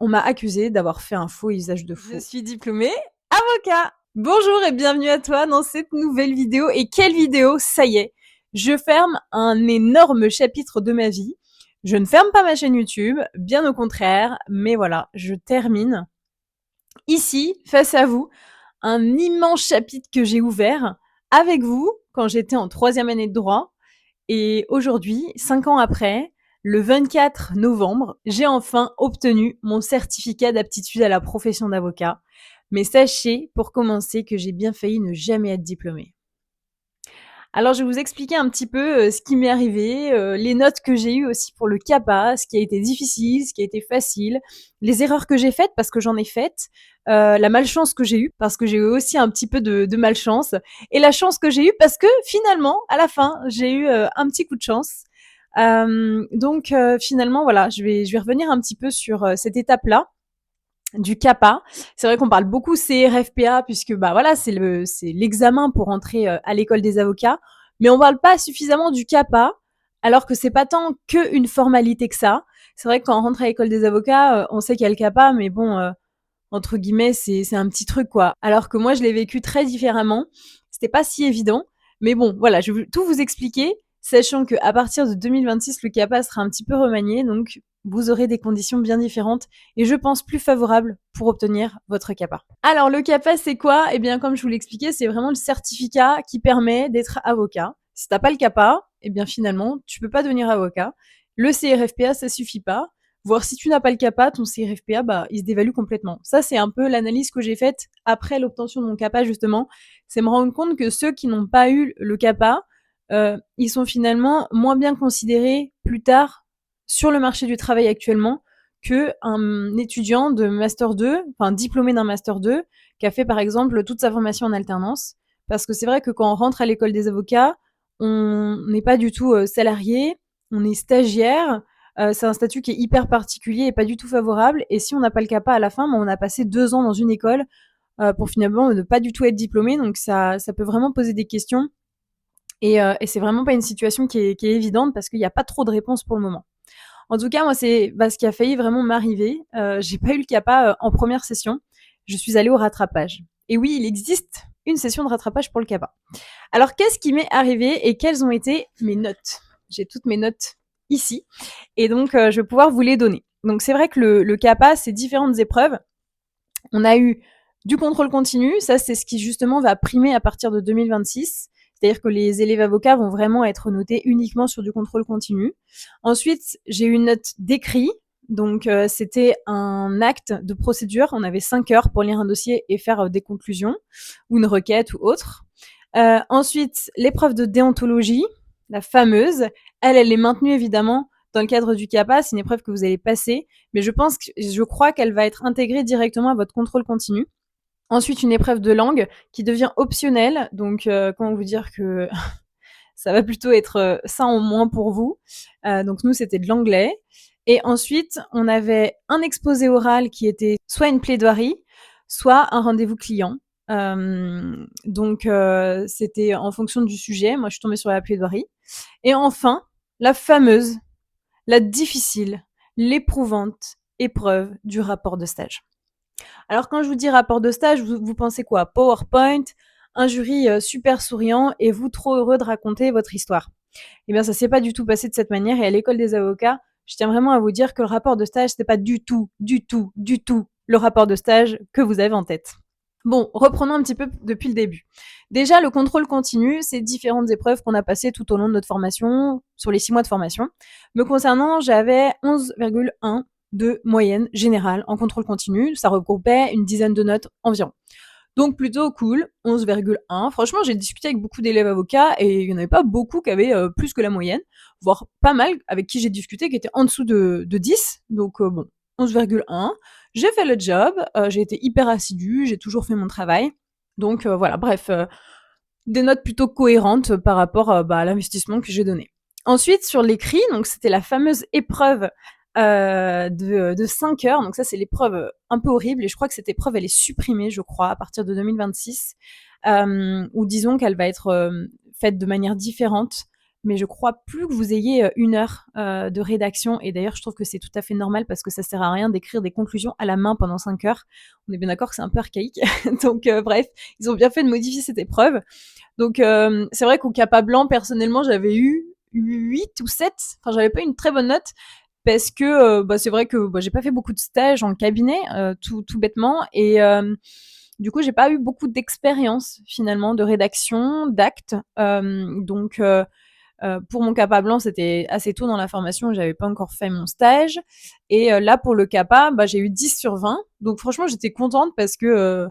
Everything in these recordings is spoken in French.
on m'a accusée d'avoir fait un faux usage de faux. Je suis diplômée avocat. Bonjour et bienvenue à toi dans cette nouvelle vidéo. Et quelle vidéo? Ça y est, je ferme un énorme chapitre de ma vie. Je ne ferme pas ma chaîne YouTube, bien au contraire, mais voilà, je termine ici, face à vous, un immense chapitre que j'ai ouvert avec vous quand j'étais en 3e année de droit. Et aujourd'hui, 5 ans après, le 24 novembre, j'ai enfin obtenu mon certificat d'aptitude à la profession d'avocat. Mais sachez, pour commencer, que j'ai bien failli ne jamais être diplômée. Alors, je vais vous expliquer un petit peu ce qui m'est arrivé, les notes que j'ai eues aussi pour le CAPA, ce qui a été difficile, ce qui a été facile, les erreurs que j'ai faites parce que j'en ai faites, la malchance que j'ai eue parce que j'ai eu aussi un petit peu de malchance, et la chance que j'ai eue parce que finalement, à la fin, j'ai eu un petit coup de chance. Donc finalement, voilà, je vais revenir un petit peu sur cette étape-là du CAPA. C'est vrai qu'on parle beaucoup CRFPA puisque bah voilà, c'est l'examen pour entrer à l'école des avocats, mais on parle pas suffisamment du CAPA alors que c'est pas tant que une formalité que ça. C'est vrai que quand on rentre à l'école des avocats, on sait qu'il y a le CAPA, mais bon entre guillemets, c'est un petit truc quoi. Alors que moi je l'ai vécu très différemment. C'était pas si évident, mais bon, voilà, je vais tout vous expliquer, sachant que à partir de 2026, le CAPA sera un petit peu remanié, donc vous aurez des conditions bien différentes et je pense plus favorables pour obtenir votre CAPA. Alors le CAPA c'est quoi? Eh bien comme je vous l'expliquais, c'est vraiment le certificat qui permet d'être avocat. Si t'as pas le CAPA, eh bien finalement tu peux pas devenir avocat. Le CRFPA ça suffit pas. Voir si tu n'as pas le CAPA, ton CRFPA, bah, il se dévalue complètement. Ça, c'est un peu l'analyse que j'ai faite après l'obtention de mon CAPA, justement. C'est me rendre compte que ceux qui n'ont pas eu le CAPA, ils sont finalement moins bien considérés plus tard sur le marché du travail actuellement qu'un étudiant de Master 2, enfin diplômé d'un Master 2, qui a fait par exemple toute sa formation en alternance. Parce que c'est vrai que quand on rentre à l'école des avocats, on n'est pas du tout salarié, on est stagiaire, c'est un statut qui est hyper particulier et pas du tout favorable. Et si on n'a pas le CAPA à la fin, on a passé 2 ans dans une école pour finalement ne pas du tout être diplômé. Donc ça peut vraiment poser des questions. Et c'est vraiment pas une situation qui est évidente parce qu'il n'y a pas trop de réponses pour le moment. En tout cas, moi, c'est ce qui a failli vraiment m'arriver. J'ai pas eu le CAPA en première session. Je suis allée au rattrapage. Et oui, il existe une session de rattrapage pour le CAPA. Alors, qu'est-ce qui m'est arrivé et quelles ont été mes notes? J'ai toutes mes notes ici. Et donc, je vais pouvoir vous les donner. Donc, c'est vrai que le CAPA, c'est différentes épreuves. On a eu du contrôle continu. Ça, c'est ce qui, justement, va primer à partir de 2026. C'est-à-dire que les élèves avocats vont vraiment être notés uniquement sur du contrôle continu. Ensuite, j'ai eu une note d'écrit. Donc, c'était un acte de procédure. On avait 5 heures pour lire un dossier et faire des conclusions ou une requête ou autre. Ensuite, l'épreuve de déontologie, la fameuse, elle est maintenue évidemment dans le cadre du CAPA. C'est une épreuve que vous allez passer, mais je crois qu'elle va être intégrée directement à votre contrôle continu. Ensuite, une épreuve de langue qui devient optionnelle. Donc, comment vous dire que ça va plutôt être ça en moins pour vous. Donc, nous, c'était de l'anglais. Et ensuite, on avait un exposé oral qui était soit une plaidoirie, soit un rendez-vous client. Donc, c'était en fonction du sujet. Moi, je suis tombée sur la plaidoirie. Et enfin, la fameuse, la difficile, l'éprouvante épreuve du rapport de stage. Alors quand je vous dis rapport de stage, vous pensez quoi? PowerPoint, un jury super souriant et vous trop heureux de raconter votre histoire. Eh bien ça s'est pas du tout passé de cette manière et à l'école des avocats, je tiens vraiment à vous dire que le rapport de stage, c'est pas du tout le rapport de stage que vous avez en tête. Bon, reprenons un petit peu depuis le début. Déjà, le contrôle continu, c'est différentes épreuves qu'on a passées tout au long de notre formation, sur les 6 mois de formation. Me concernant, j'avais 11,1 de moyenne générale en contrôle continu. Ça regroupait une dizaine de notes environ. Donc plutôt cool, 11,1. Franchement, j'ai discuté avec beaucoup d'élèves avocats et il n'y en avait pas beaucoup qui avaient plus que la moyenne, voire pas mal avec qui j'ai discuté qui étaient en dessous de 10. Donc bon, 11,1. J'ai fait le job, j'ai été hyper assidue, j'ai toujours fait mon travail. Donc voilà, bref, des notes plutôt cohérentes par rapport à l'investissement que j'ai donné. Ensuite, sur l'écrit, donc c'était la fameuse épreuve de 5 heures. Donc ça, c'est l'épreuve un peu horrible. Et je crois que cette épreuve, elle est supprimée, je crois, à partir de 2026. Ou disons qu'elle va être faite de manière différente. mais je crois plus que vous ayez 1 heure de rédaction. Et d'ailleurs, je trouve que c'est tout à fait normal parce que ça sert à rien d'écrire des conclusions à la main pendant 5 heures. On est bien d'accord que c'est un peu archaïque. Donc bref, ils ont bien fait de modifier cette épreuve. Donc c'est vrai qu'au CAPA blanc, personnellement, j'avais eu 8 ou 7. Enfin, j'avais pas une très bonne note parce que c'est vrai que j'ai pas fait beaucoup de stages en cabinet, tout bêtement. Et du coup, j'ai pas eu beaucoup d'expérience finalement de rédaction, d'actes. Donc pour mon CAPA blanc, c'était assez tôt dans la formation, j'avais pas encore fait mon stage. Et là, pour le CAPA, j'ai eu 10 sur 20. Donc franchement, j'étais contente parce que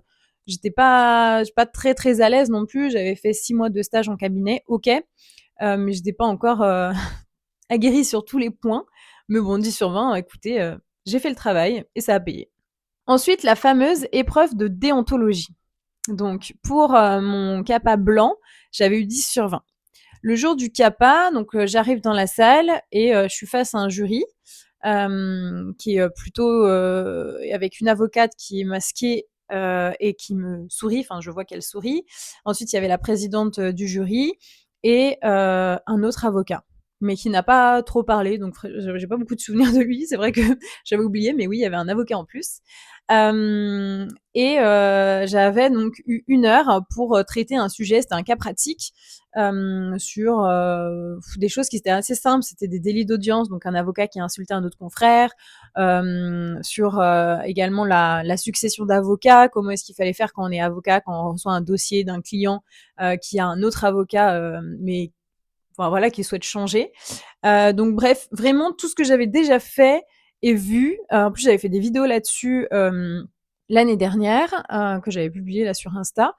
j'étais pas très très à l'aise non plus. J'avais fait 6 mois de stage en cabinet, ok, mais j'étais pas encore aguerrie sur tous les points. Mais bon, 10 sur 20, écoutez, j'ai fait le travail et ça a payé. Ensuite, la fameuse épreuve de déontologie. Donc pour mon CAPA blanc, j'avais eu 10 sur 20. Le jour du CAPA, donc j'arrive dans la salle et je suis face à un jury qui est plutôt avec une avocate qui est masquée et qui me sourit. Enfin, je vois qu'elle sourit. Ensuite, il y avait la présidente du jury et un autre avocat, mais qui n'a pas trop parlé. Donc, j'ai pas beaucoup de souvenirs de lui. C'est vrai que j'avais oublié, mais oui, il y avait un avocat en plus. Et j'avais donc eu 1 heure pour traiter un sujet. C'était un cas pratique sur des choses qui étaient assez simples. C'était des délits d'audience, donc un avocat qui a insulté un autre confrère, sur également la succession d'avocats, comment est-ce qu'il fallait faire quand on est avocat, quand on reçoit un dossier d'un client qui a un autre avocat, mais enfin, voilà, qui souhaite changer. Donc bref, vraiment tout ce que j'avais déjà fait et vu. En plus, j'avais fait des vidéos là-dessus l'année dernière, que j'avais publié là sur Insta.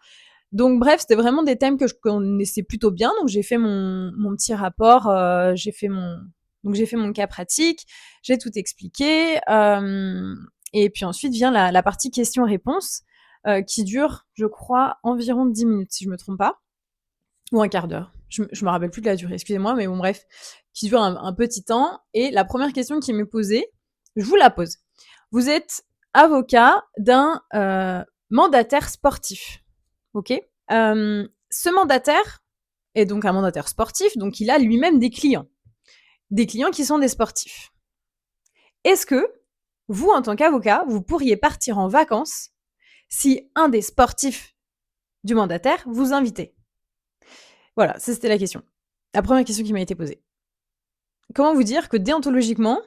Donc bref, c'était vraiment des thèmes que je connaissais plutôt bien. Donc j'ai fait mon petit rapport, j'ai fait mon cas pratique, j'ai tout expliqué. Et puis ensuite vient la partie questions-réponses qui dure, je crois, environ 10 minutes, si je me trompe pas, ou un quart d'heure. Je me rappelle plus de la durée, excusez-moi, mais bon bref, qui dure un petit temps. Et la première question qui m'est posée, je vous la pose. Vous êtes avocat d'un mandataire sportif. Ok. Ce mandataire est donc un mandataire sportif, donc il a lui-même des clients qui sont des sportifs. Est-ce que vous, en tant qu'avocat, vous pourriez partir en vacances si un des sportifs du mandataire vous invitait? Voilà, ça c'était la question. La première question qui m'a été posée. Comment vous dire que déontologiquement,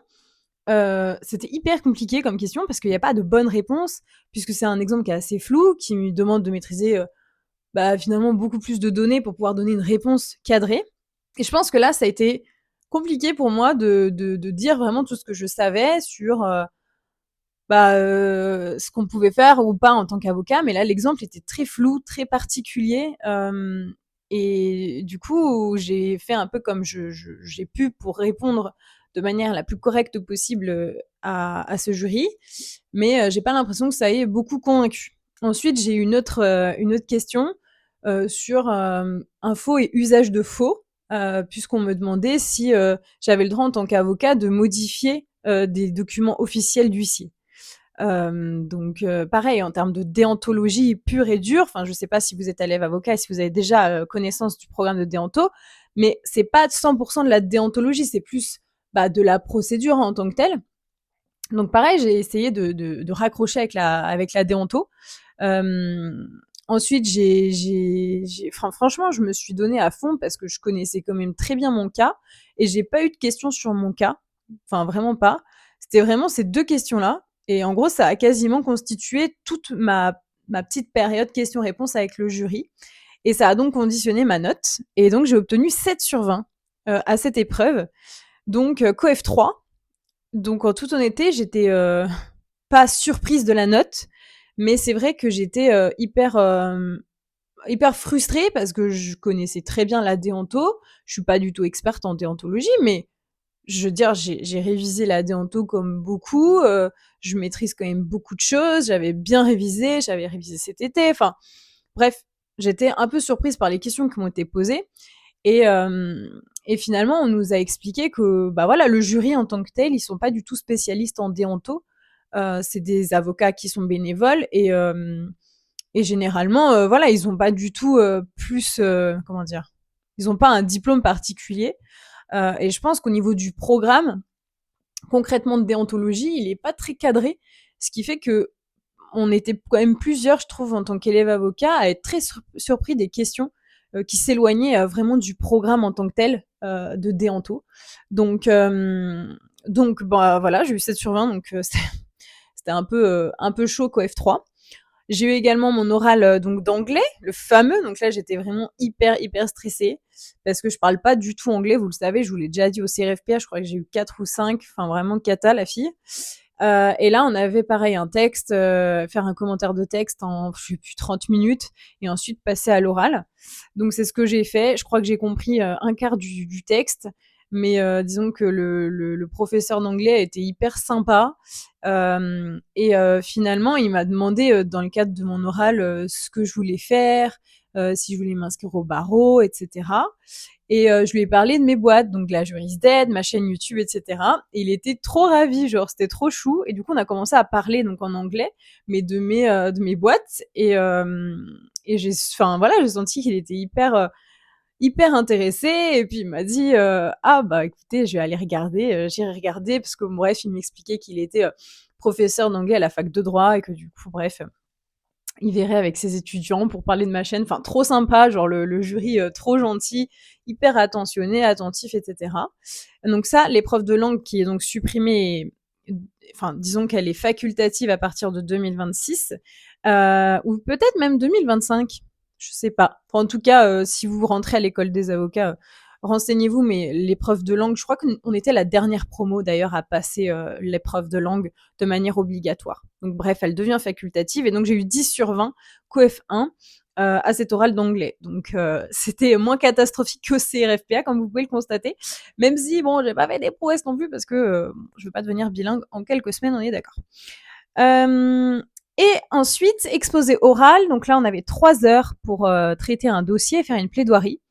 c'était hyper compliqué comme question parce qu'il n'y a pas de bonne réponse, puisque c'est un exemple qui est assez flou, qui me demande de maîtriser finalement beaucoup plus de données pour pouvoir donner une réponse cadrée. Et je pense que là, ça a été compliqué pour moi de dire vraiment tout ce que je savais sur ce qu'on pouvait faire ou pas en tant qu'avocat. Mais là, l'exemple était très flou, très particulier. Et du coup, j'ai fait un peu comme j'ai pu pour répondre de manière la plus correcte possible à ce jury. Mais j'ai pas l'impression que ça ait beaucoup convaincu. Ensuite, j'ai eu une autre question sur un faux et usage de faux, puisqu'on me demandait si j'avais le droit en tant qu'avocat de modifier des documents officiels d'huissier. Donc pareil, en termes de déontologie pure et dure, enfin je sais pas si vous êtes élève avocat et si vous avez déjà connaissance du programme de déonto, mais c'est pas 100% de la déontologie, c'est plus de la procédure en tant que telle. Donc pareil, j'ai essayé de raccrocher avec la déonto. Ensuite, franchement, je me suis donnée à fond parce que je connaissais quand même très bien mon cas et j'ai pas eu de questions sur mon cas. Enfin, vraiment pas. C'était vraiment ces 2 questions-là. Et en gros, ça a quasiment constitué toute ma petite période questions-réponses avec le jury. Et ça a donc conditionné ma note. Et donc, j'ai obtenu 7 sur 20 à cette épreuve. Donc, COEF 3. Donc, en toute honnêteté, j'étais pas surprise de la note. Mais c'est vrai que j'étais hyper frustrée parce que je connaissais très bien la déonto. Je suis pas du tout experte en déontologie, mais je veux dire, j'ai révisé la déonto comme beaucoup. Je maîtrise quand même beaucoup de choses. J'avais bien révisé. J'avais révisé cet été. Enfin, bref, j'étais un peu surprise par les questions qui m'ont été posées. Et finalement, on nous a expliqué que, voilà, le jury en tant que tel, ils sont pas du tout spécialistes en déonto. C'est des avocats qui sont bénévoles et généralement, voilà, ils ont pas du tout plus, comment dire, ils ont pas un diplôme particulier. Et je pense qu'au niveau du programme, concrètement de déontologie, il est pas très cadré, ce qui fait que on était quand même plusieurs, je trouve, en tant qu'élève avocat, à être très surpris des questions qui s'éloignaient vraiment du programme en tant que tel de déonto. Donc, bah, voilà, j'ai eu 7 sur 20, donc c'était un peu chaud qu'au F3. J'ai eu également mon oral donc d'anglais, le fameux. Donc là, j'étais vraiment hyper stressée parce que je parle pas du tout anglais. Vous le savez, je vous l'ai déjà dit au CRFPA. Je crois que j'ai eu 4 ou 5. Enfin, vraiment cata, la fille. Et là, on avait pareil un texte, faire un commentaire de texte en, je sais plus, 30 minutes et ensuite passer à l'oral. Donc c'est ce que j'ai fait. Je crois que j'ai compris un quart du texte. Mais disons que le professeur d'anglais a été hyper sympa. Et finalement, il m'a demandé, dans le cadre de mon oral, ce que je voulais faire, si je voulais m'inscrire au barreau, etc. Et je lui ai parlé de mes boîtes, donc la Juris Dead, ma chaîne YouTube, etc. Et il était trop ravi, genre c'était trop chou. Et du coup, on a commencé à parler donc en anglais, mais de mes boîtes. Et j'ai, enfin voilà, j'ai senti qu'il était hyper intéressé. Et puis il m'a dit ah bah écoutez, je vais aller regarder. J'irai regarder parce que bref, il m'expliquait qu'il était professeur d'anglais à la fac de droit et que du coup bref, il verrait avec ses étudiants pour parler de ma chaîne. Enfin, trop sympa, genre le jury trop gentil, hyper attentionné, attentif, etc. Donc ça, l'épreuve de langue qui est donc supprimée, enfin, disons qu'elle est facultative à partir de 2026, ou peut-être même 2025, je sais pas. Enfin, en tout cas, si vous rentrez à l'école des avocats, renseignez-vous, mais l'épreuve de langue, je crois qu'on était la dernière promo d'ailleurs à passer l'épreuve de langue de manière obligatoire. Donc bref, elle devient facultative et donc j'ai eu 10 sur 20 QF1 à cet oral d'anglais. Donc c'était moins catastrophique que CRFPA, comme vous pouvez le constater. Même si, bon, j'ai pas fait des prouesses non plus parce que je veux pas devenir bilingue en quelques semaines, on est d'accord. Et ensuite, exposé oral. Donc là, on avait 3 heures pour traiter un dossier et faire une plaidoirie.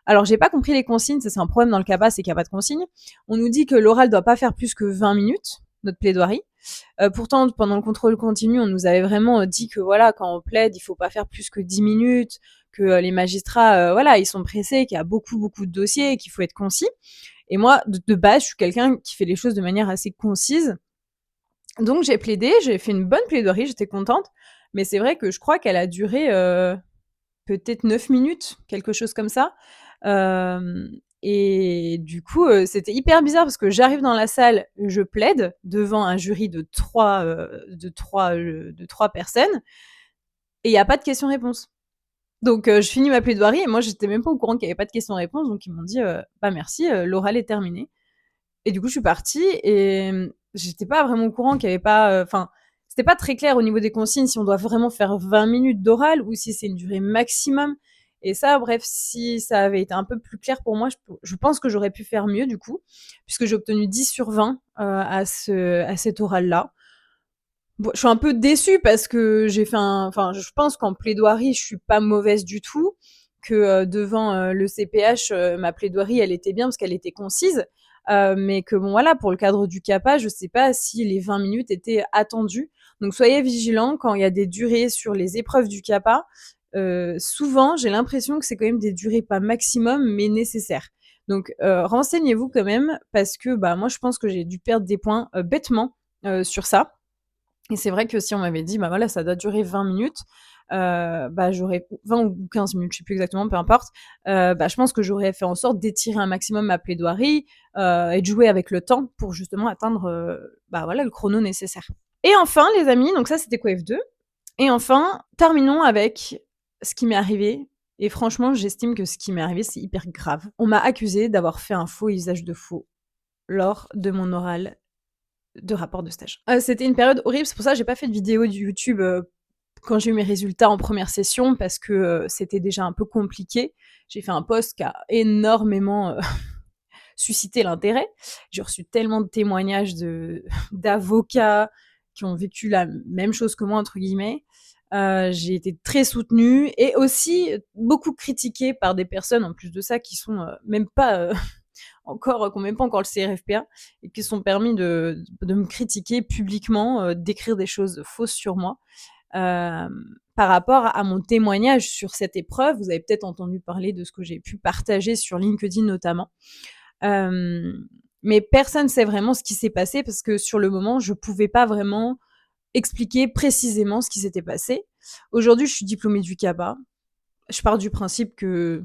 Alors, j'ai pas compris les consignes, ça c'est un problème dans le CAPA, c'est qu'il n'y a pas de consignes. On nous dit que l'oral doit pas faire plus que 20 minutes, notre plaidoirie. Pourtant, pendant le contrôle continu, on nous avait vraiment dit que voilà, quand on plaide, il faut pas faire plus que 10 minutes, que les magistrats, voilà, ils sont pressés, qu'il y a beaucoup de dossiers et qu'il faut être concis. Et moi, de base, je suis quelqu'un qui fait les choses de manière assez concise. Donc j'ai plaidé, j'ai fait une bonne plaidoirie, j'étais contente. Mais c'est vrai que je crois qu'elle a duré peut-être 9 minutes, quelque chose comme ça. Et du coup, c'était hyper bizarre parce que j'arrive dans la salle, je plaide devant un jury de 3 personnes et il n'y a pas de questions-réponses. Donc je finis ma plaidoirie et moi j'étais même pas au courant qu'il n'y avait pas de questions-réponses, donc ils m'ont dit bah merci, l'oral est terminé. Et du coup je suis partie et j'étais pas vraiment au courant qu'il y avait pas, enfin c'était pas très clair au niveau des consignes si on doit vraiment faire 20 minutes d'oral ou si c'est une durée maximum. Et ça, bref, si ça avait été un peu plus clair pour moi, je pense que j'aurais pu faire mieux du coup, puisque j'ai obtenu 10 sur 20 à cet oral-là. Bon, je suis un peu déçue parce que j'ai fait enfin, je pense qu'en plaidoirie, je suis pas mauvaise du tout, que devant le CPH, ma plaidoirie, elle était bien parce qu'elle était concise, mais que bon, voilà, pour le cadre du CAPA, je sais pas si les 20 minutes étaient attendues. Donc, soyez vigilants quand il y a des durées sur les épreuves du CAPA. Souvent, j'ai l'impression que c'est quand même des durées pas maximum, mais nécessaires. Donc, renseignez-vous quand même parce que bah moi, je pense que j'ai dû perdre des points bêtement sur ça. Et c'est vrai que si on m'avait dit, bah voilà, ça doit durer 20 minutes, bah j'aurais 20 ou 15 minutes, je sais plus exactement, peu importe. Bah je pense que j'aurais fait en sorte d'étirer un maximum ma plaidoirie et de jouer avec le temps pour justement atteindre, bah voilà, le chrono nécessaire. Et enfin, les amis, donc ça c'était QF2. Et enfin, terminons avec ce qui m'est arrivé. Et franchement, j'estime que ce qui m'est arrivé, c'est hyper grave. On m'a accusé d'avoir fait un faux usage de faux lors de mon oral de rapport de stage. C'était une période horrible, c'est pour ça que j'ai pas fait de vidéo du YouTube quand j'ai eu mes résultats en première session parce que c'était déjà un peu compliqué. J'ai fait un post qui a énormément suscité l'intérêt. J'ai reçu tellement de témoignages d'avocats qui ont vécu la même chose que moi, entre guillemets. J'ai été très soutenue et aussi beaucoup critiquée par des personnes, en plus de ça, qui sont même pas encore, qui n'ont même pas encore le CRFPA et qui se sont permis de me critiquer publiquement, d'écrire des choses fausses sur moi. par rapport à mon témoignage sur cette épreuve. Vous avez peut-être entendu parler de ce que j'ai pu partager sur LinkedIn notamment. Mais personne ne sait vraiment ce qui s'est passé parce que sur le moment, je pouvais pas vraiment expliquer précisément ce qui s'était passé. Aujourd'hui, je suis diplômée du CAPA. Je pars du principe que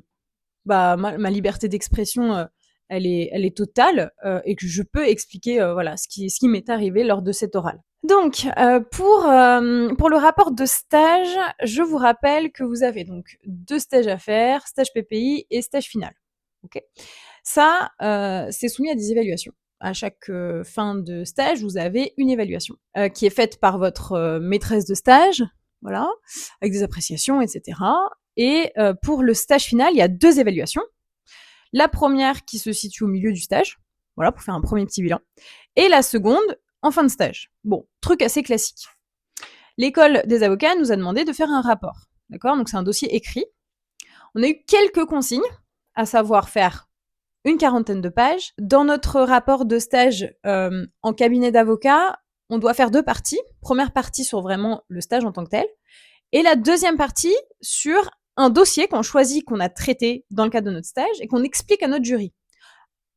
ma liberté d'expression, elle est totale et que je peux expliquer voilà ce qui m'est arrivé lors de cet oral. Donc pour le rapport de stage, je vous rappelle que vous avez donc 2 stages à faire, stage PPI et stage final. OK. Ça, c'est soumis à des évaluations. À chaque fin de stage, vous avez une évaluation qui est faite par votre maîtresse de stage, voilà, avec des appréciations, etc. Et pour le stage final, il y a 2 évaluations. La première qui se situe au milieu du stage, voilà, pour faire un premier petit bilan. Et la seconde, en fin de stage. Bon, truc assez classique. L'école des avocats nous a demandé de faire un rapport, d'accord? Donc c'est un dossier écrit. On a eu quelques consignes, à savoir faire une 40aine de pages. Dans notre rapport de stage en cabinet d'avocat, on doit faire 2 parties. Première partie sur vraiment le stage en tant que tel, et la deuxième partie sur un dossier qu'on choisit, qu'on a traité dans le cadre de notre stage et qu'on explique à notre jury.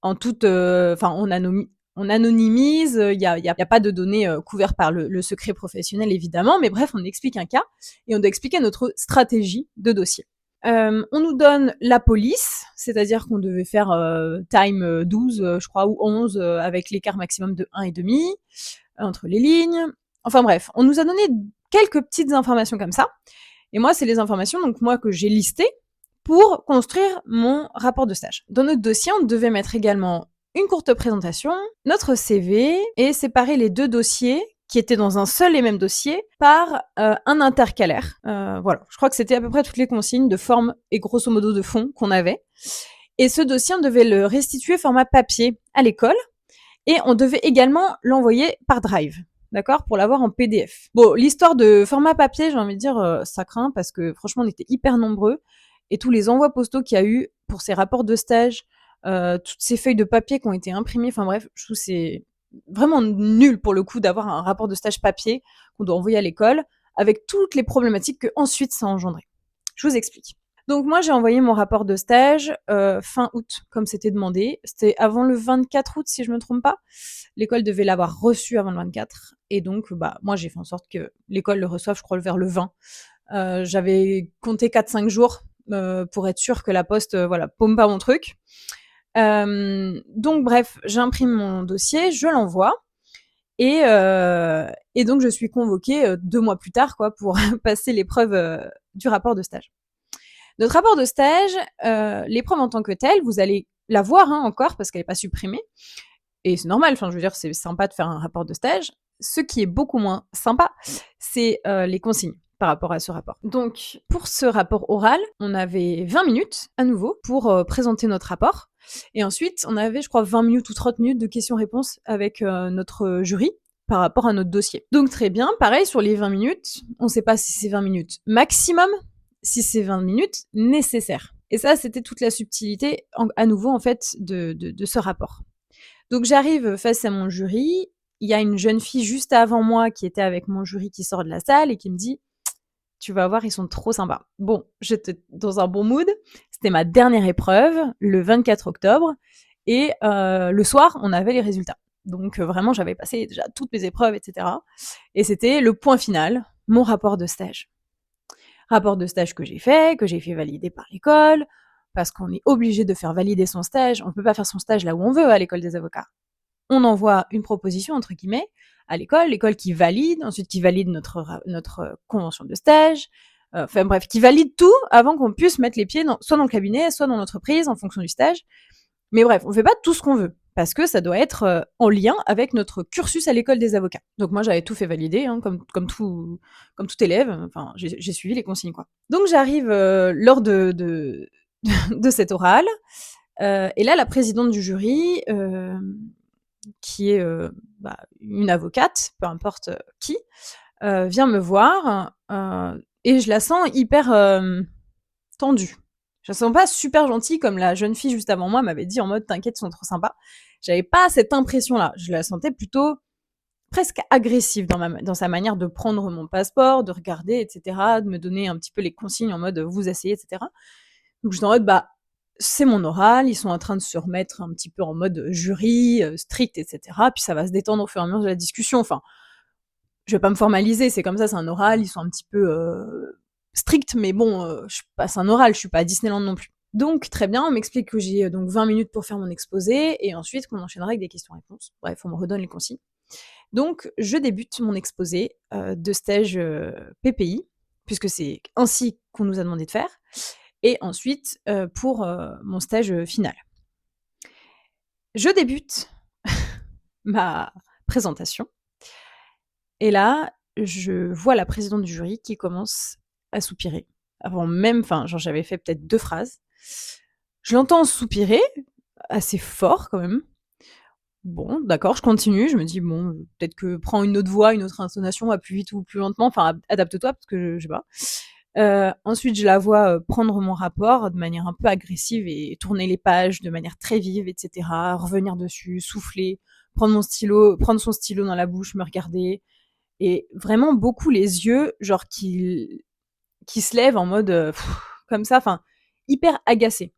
En toute, on anonymise, il y a pas de données couvertes par le secret professionnel évidemment, mais bref, on explique un cas et on doit expliquer notre stratégie de dossier. On nous donne la police, c'est-à-dire qu'on devait faire time 12, je crois, ou 11, avec l'écart maximum de 1,5 entre les lignes. Enfin bref, on nous a donné quelques petites informations comme ça. Et moi, c'est les informations donc moi que j'ai listées pour construire mon rapport de stage. Dans notre dossier, on devait mettre également une courte présentation, notre CV et séparer les 2 dossiers qui étaient dans un seul et même dossier par un intercalaire. Voilà, je crois que c'était à peu près toutes les consignes de forme et grosso modo de fond qu'on avait. Et ce dossier, on devait le restituer format papier à l'école et on devait également l'envoyer par Drive. D'accord, pour l'avoir en PDF. Bon, l'histoire de format papier, j'ai envie de dire, ça craint parce que franchement, on était hyper nombreux et tous les envois postaux qu'il y a eu pour ces rapports de stage, toutes ces feuilles de papier qui ont été imprimées, enfin bref, je trouve que c'est vraiment nul pour le coup d'avoir un rapport de stage papier qu'on doit envoyer à l'école avec toutes les problématiques que ensuite ça a engendré. Je vous explique. Donc moi, j'ai envoyé mon rapport de stage fin août, comme c'était demandé. C'était avant le 24 août, si je me trompe pas. L'école devait l'avoir reçu avant le 24. Et donc, moi, j'ai fait en sorte que l'école le reçoive, je crois, vers le 20. J'avais compté 4-5 jours pour être sûr que la poste, paume pas mon truc. Donc, bref, j'imprime mon dossier, je l'envoie. Et donc, je suis convoquée 2 mois plus tard, quoi, pour passer l'épreuve du rapport de stage. Notre rapport de stage, l'épreuve en tant que telle, vous allez la voir encore parce qu'elle n'est pas supprimée. Et c'est normal, enfin je veux dire, c'est sympa de faire un rapport de stage. Ce qui est beaucoup moins sympa, c'est les consignes par rapport à ce rapport. Donc pour ce rapport oral, on avait 20 minutes à nouveau pour présenter notre rapport. Et ensuite, on avait, je crois, 20 minutes ou 30 minutes de questions-réponses avec notre jury par rapport à notre dossier. Donc très bien, pareil, sur les 20 minutes, on ne sait pas si c'est 20 minutes maximum, si c'est 20 minutes nécessaires. Et ça, c'était toute la subtilité, à nouveau, en fait, de ce rapport. Donc j'arrive face à mon jury, il y a une jeune fille juste avant moi qui était avec mon jury qui sort de la salle et qui me dit « Tu vas voir, ils sont trop sympas ». Bon, j'étais dans un bon mood, c'était ma dernière épreuve, le 24 octobre, et le soir, on avait les résultats. Donc vraiment, j'avais passé déjà toutes mes épreuves, etc. Et c'était le point final, mon rapport de stage. Rapport de stage que j'ai fait valider par l'école, parce qu'on est obligé de faire valider son stage. On ne peut pas faire son stage là où on veut à l'école des avocats. On envoie une proposition, entre guillemets, à l'école qui valide, ensuite qui valide notre convention de stage, enfin bref, qui valide tout avant qu'on puisse mettre les pieds soit dans le cabinet, soit dans l'entreprise, en fonction du stage. Mais bref, on ne fait pas tout ce qu'on veut, parce que ça doit être en lien avec notre cursus à l'école des avocats. Donc moi, j'avais tout fait valider, comme tout élève. Enfin, j'ai suivi les consignes, quoi. Donc j'arrive lors de cet oral, et là, la présidente du jury, qui est une avocate, peu importe qui, vient me voir, et je la sens hyper tendue. Je la sens pas super gentille comme la jeune fille juste avant moi m'avait dit en mode « T'inquiète, ils sont trop sympas ». J'avais pas cette impression-là. Je la sentais plutôt presque agressive dans sa manière de prendre mon passeport, de regarder, etc., de me donner un petit peu les consignes en mode vous asseyez, etc. Donc j'étais en mode c'est mon oral, ils sont en train de se remettre un petit peu en mode jury, strict, etc. Puis ça va se détendre au fur et à mesure de la discussion. Enfin, je vais pas me formaliser, c'est comme ça, c'est un oral, ils sont un petit peu stricts, mais bon, je passe un oral, je suis pas à Disneyland non plus. Donc très bien, on m'explique que j'ai donc 20 minutes pour faire mon exposé, et ensuite qu'on enchaînera avec des questions-réponses. Bref, on me redonne les consignes. Donc je débute mon exposé de stage PPI, puisque c'est ainsi qu'on nous a demandé de faire, et ensuite pour mon stage final. Je débute ma présentation, et là, je vois la présidente du jury qui commence à soupirer. Avant même, enfin, genre j'avais fait peut-être 2 phrases. Je l'entends soupirer, assez fort quand même. Bon, d'accord, je continue, je me dis: «Bon, peut-être que prends une autre voix, une autre intonation, va plus vite ou plus lentement, enfin adapte-toi», parce que je sais pas. Ensuite, je la vois prendre mon rapport de manière un peu agressive et tourner les pages de manière très vive, etc. Revenir dessus, souffler, prendre son stylo dans la bouche, me regarder, et vraiment beaucoup les yeux, genre qui se lèvent en mode comme ça, enfin hyper agacé.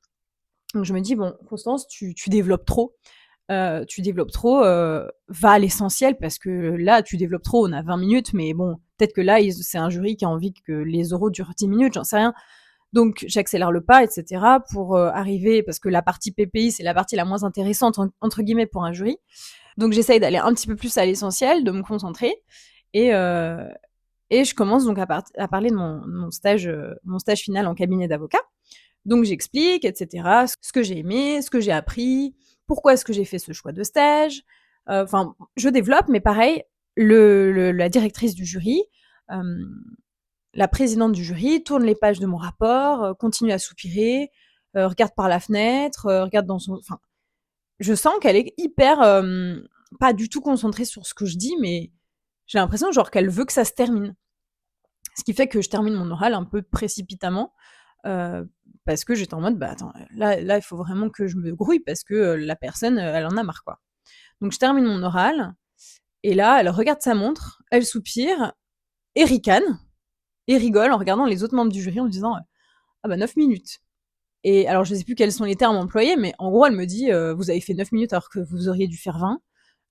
Donc je me dis bon, Constance, tu développes trop. Va à l'essentiel, parce que là, tu développes trop, on a 20 minutes, mais bon, peut-être que là, c'est un jury qui a envie que les oraux durent 10 minutes, j'en sais rien. Donc, j'accélère le pas, etc., pour arriver, parce que la partie PPI, c'est la partie la moins intéressante, entre guillemets, pour un jury. Donc, j'essaye d'aller un petit peu plus à l'essentiel, de me concentrer, et je commence donc à parler de mon stage final en cabinet d'avocat. Donc j'explique, etc., ce que j'ai aimé, ce que j'ai appris, pourquoi est-ce que j'ai fait ce choix de stage. Enfin, je développe, mais pareil, la directrice du jury, la présidente du jury, tourne les pages de mon rapport, continue à soupirer, regarde par la fenêtre, regarde dans son... Enfin, je sens qu'elle est hyper... pas du tout concentrée sur ce que je dis, mais j'ai l'impression genre qu'elle veut que ça se termine. Ce qui fait que je termine mon oral un peu précipitamment, parce que j'étais en mode, attends, là, il faut vraiment que je me grouille, parce que la personne, elle en a marre, quoi. Donc je termine mon oral, et là, elle regarde sa montre, elle soupire, et ricane, et rigole en regardant les autres membres du jury en me disant, ah 9 minutes. Et alors, je sais plus quels sont les termes employés, mais en gros, elle me dit, vous avez fait 9 minutes alors que vous auriez dû faire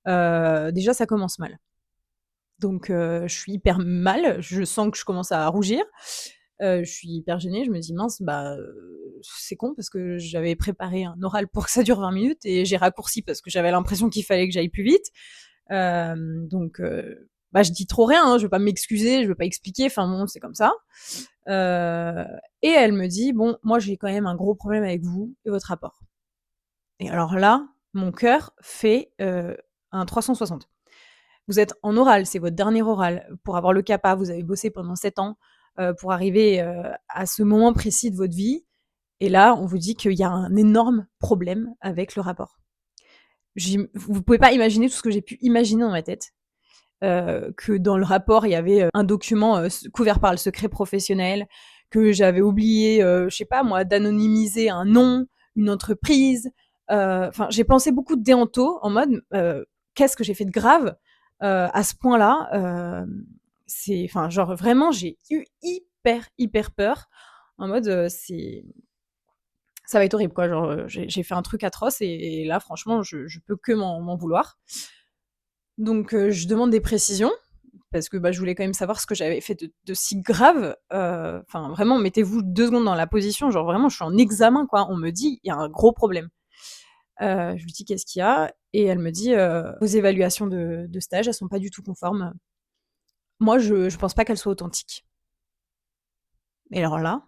20. Déjà, ça commence mal. Donc, je suis hyper mal, je sens que je commence à rougir. Je suis hyper gênée, je me dis: «Mince, c'est con parce que j'avais préparé un oral pour que ça dure 20 minutes et j'ai raccourci parce que j'avais l'impression qu'il fallait que j'aille plus vite». Donc je dis trop rien, hein, je veux pas m'excuser, je veux pas expliquer, enfin bon, c'est comme ça. Et elle me dit: «Bon, moi j'ai quand même un gros problème avec vous et votre rapport». Et alors là, mon cœur fait, un 360. Vous êtes en oral, c'est votre dernier oral. Pour avoir le CAPA, vous avez bossé pendant 7 ans, pour arriver, à ce moment précis de votre vie, et là, on vous dit qu'il y a un énorme problème avec le rapport. Vous pouvez pas imaginer tout ce que j'ai pu imaginer dans ma tête, que dans le rapport, il y avait, un document, couvert par le secret professionnel, que j'avais oublié, je sais pas moi, d'anonymiser un nom, une entreprise. Enfin, j'ai pensé beaucoup de déanto en mode, qu'est-ce que j'ai fait de grave, à ce point-là. Enfin, genre vraiment, j'ai eu hyper peur, en mode, ça va être horrible, quoi. Genre, j'ai fait un truc atroce, et là, franchement, je peux que m'en vouloir. Donc, je demande des précisions, parce que je voulais quand même savoir ce que j'avais fait de si grave. Enfin, vraiment, mettez-vous 2 secondes dans la position, genre vraiment, je suis en examen, quoi. On me dit, il y a un gros problème. Je lui dis, qu'est-ce qu'il y a? Et elle me dit, vos évaluations de stage, elles sont pas du tout conformes. Moi, je pense pas qu'elles soient authentiques. Et alors là,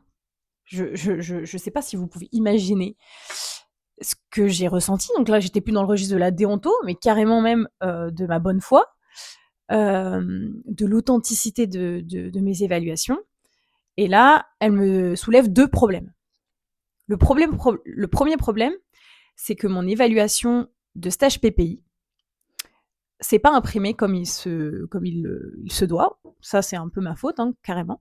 je sais pas si vous pouvez imaginer ce que j'ai ressenti. Donc là, j'étais plus dans le registre de la déonto, mais carrément même de ma bonne foi, de l'authenticité de mes évaluations. Et là, elle me soulève 2 problèmes. Le premier problème, c'est que mon évaluation de stage PPI, c'est pas imprimé comme il se doit. Ça, c'est un peu ma faute, hein, carrément.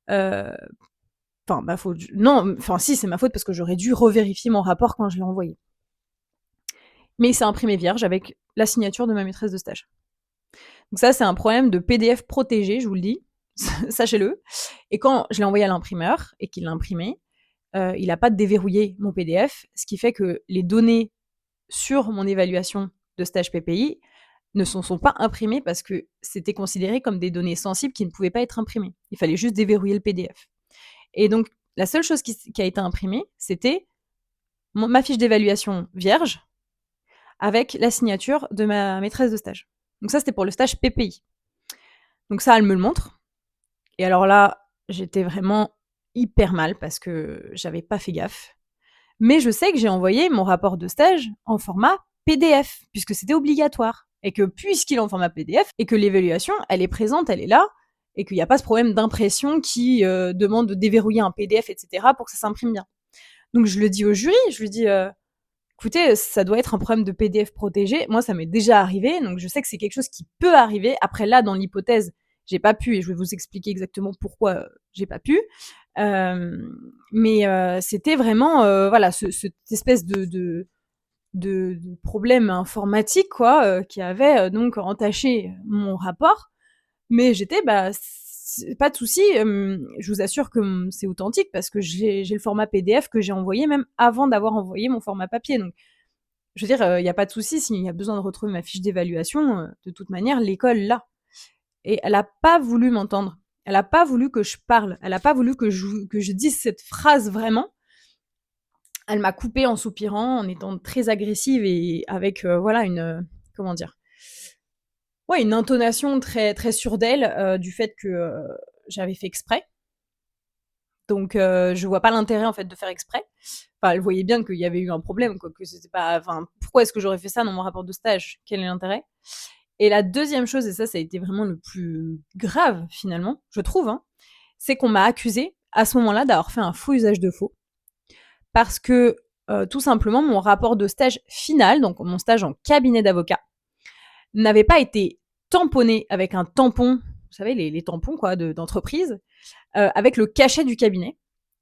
Enfin, ma faute. Non, enfin si, c'est ma faute parce que j'aurais dû revérifier mon rapport quand je l'ai envoyé. Mais c'est imprimé vierge avec la signature de ma maîtresse de stage. Donc ça, c'est un problème de PDF protégé, je vous le dis, sachez-le. Et quand je l'ai envoyé à l'imprimeur et qu'il l'a imprimé, il n'a pas déverrouillé mon PDF, ce qui fait que les données sur mon évaluation de stage PPI ne sont pas imprimées parce que c'était considéré comme des données sensibles qui ne pouvaient pas être imprimées. Il fallait juste déverrouiller le PDF. Et donc, la seule chose qui a été imprimée, c'était ma fiche d'évaluation vierge avec la signature de ma maîtresse de stage. Donc ça, c'était pour le stage PPI. Donc ça, elle me le montre. Et alors là, j'étais vraiment hyper mal parce que j'avais pas fait gaffe. Mais je sais que j'ai envoyé mon rapport de stage en format PDF, puisque c'était obligatoire. Et que puisqu'il est en format PDF, et que l'évaluation, elle est présente, elle est là, et qu'il n'y a pas ce problème d'impression qui demande de déverrouiller un PDF, etc., pour que ça s'imprime bien. Donc je le dis au jury, je lui dis, écoutez, ça doit être un problème de PDF protégé. Moi, ça m'est déjà arrivé, donc je sais que c'est quelque chose qui peut arriver. Après, là, dans l'hypothèse, j'ai pas pu, et je vais vous expliquer exactement pourquoi j'ai pas pu. Mais c'était vraiment, voilà, cette espèce de problème informatique, quoi, qui avait donc entaché mon rapport. Mais j'étais, bah, pas de souci. Je vous assure que c'est authentique parce que j'ai le format PDF que j'ai envoyé même avant d'avoir envoyé mon format papier. Donc, je veux dire, il n'y a pas de souci s'il y a besoin de retrouver ma fiche d'évaluation. De toute manière, l'école l'a. Et elle n'a pas voulu m'entendre. Elle n'a pas voulu que je parle. Elle n'a pas voulu que je dise cette phrase vraiment. Elle m'a coupé en soupirant, en étant très agressive et avec, voilà, comment dire, ouais, une intonation très, très sûre d'elle, du fait que j'avais fait exprès. Donc, je vois pas l'intérêt, en fait, de faire exprès. Enfin, elle voyait bien qu'il y avait eu un problème, quoi, que c'était pas, enfin, pourquoi est-ce que j'aurais fait ça dans mon rapport de stage? Quel est l'intérêt? Et la deuxième chose, et ça a été vraiment le plus grave, finalement, je trouve, hein, c'est qu'on m'a accusé à ce moment-là d'avoir fait un faux usage de faux. Parce que, tout simplement, mon rapport de stage final, donc mon stage en cabinet d'avocat, n'avait pas été tamponné avec un tampon, vous savez, les tampons, quoi, d'entreprise, avec le cachet du cabinet,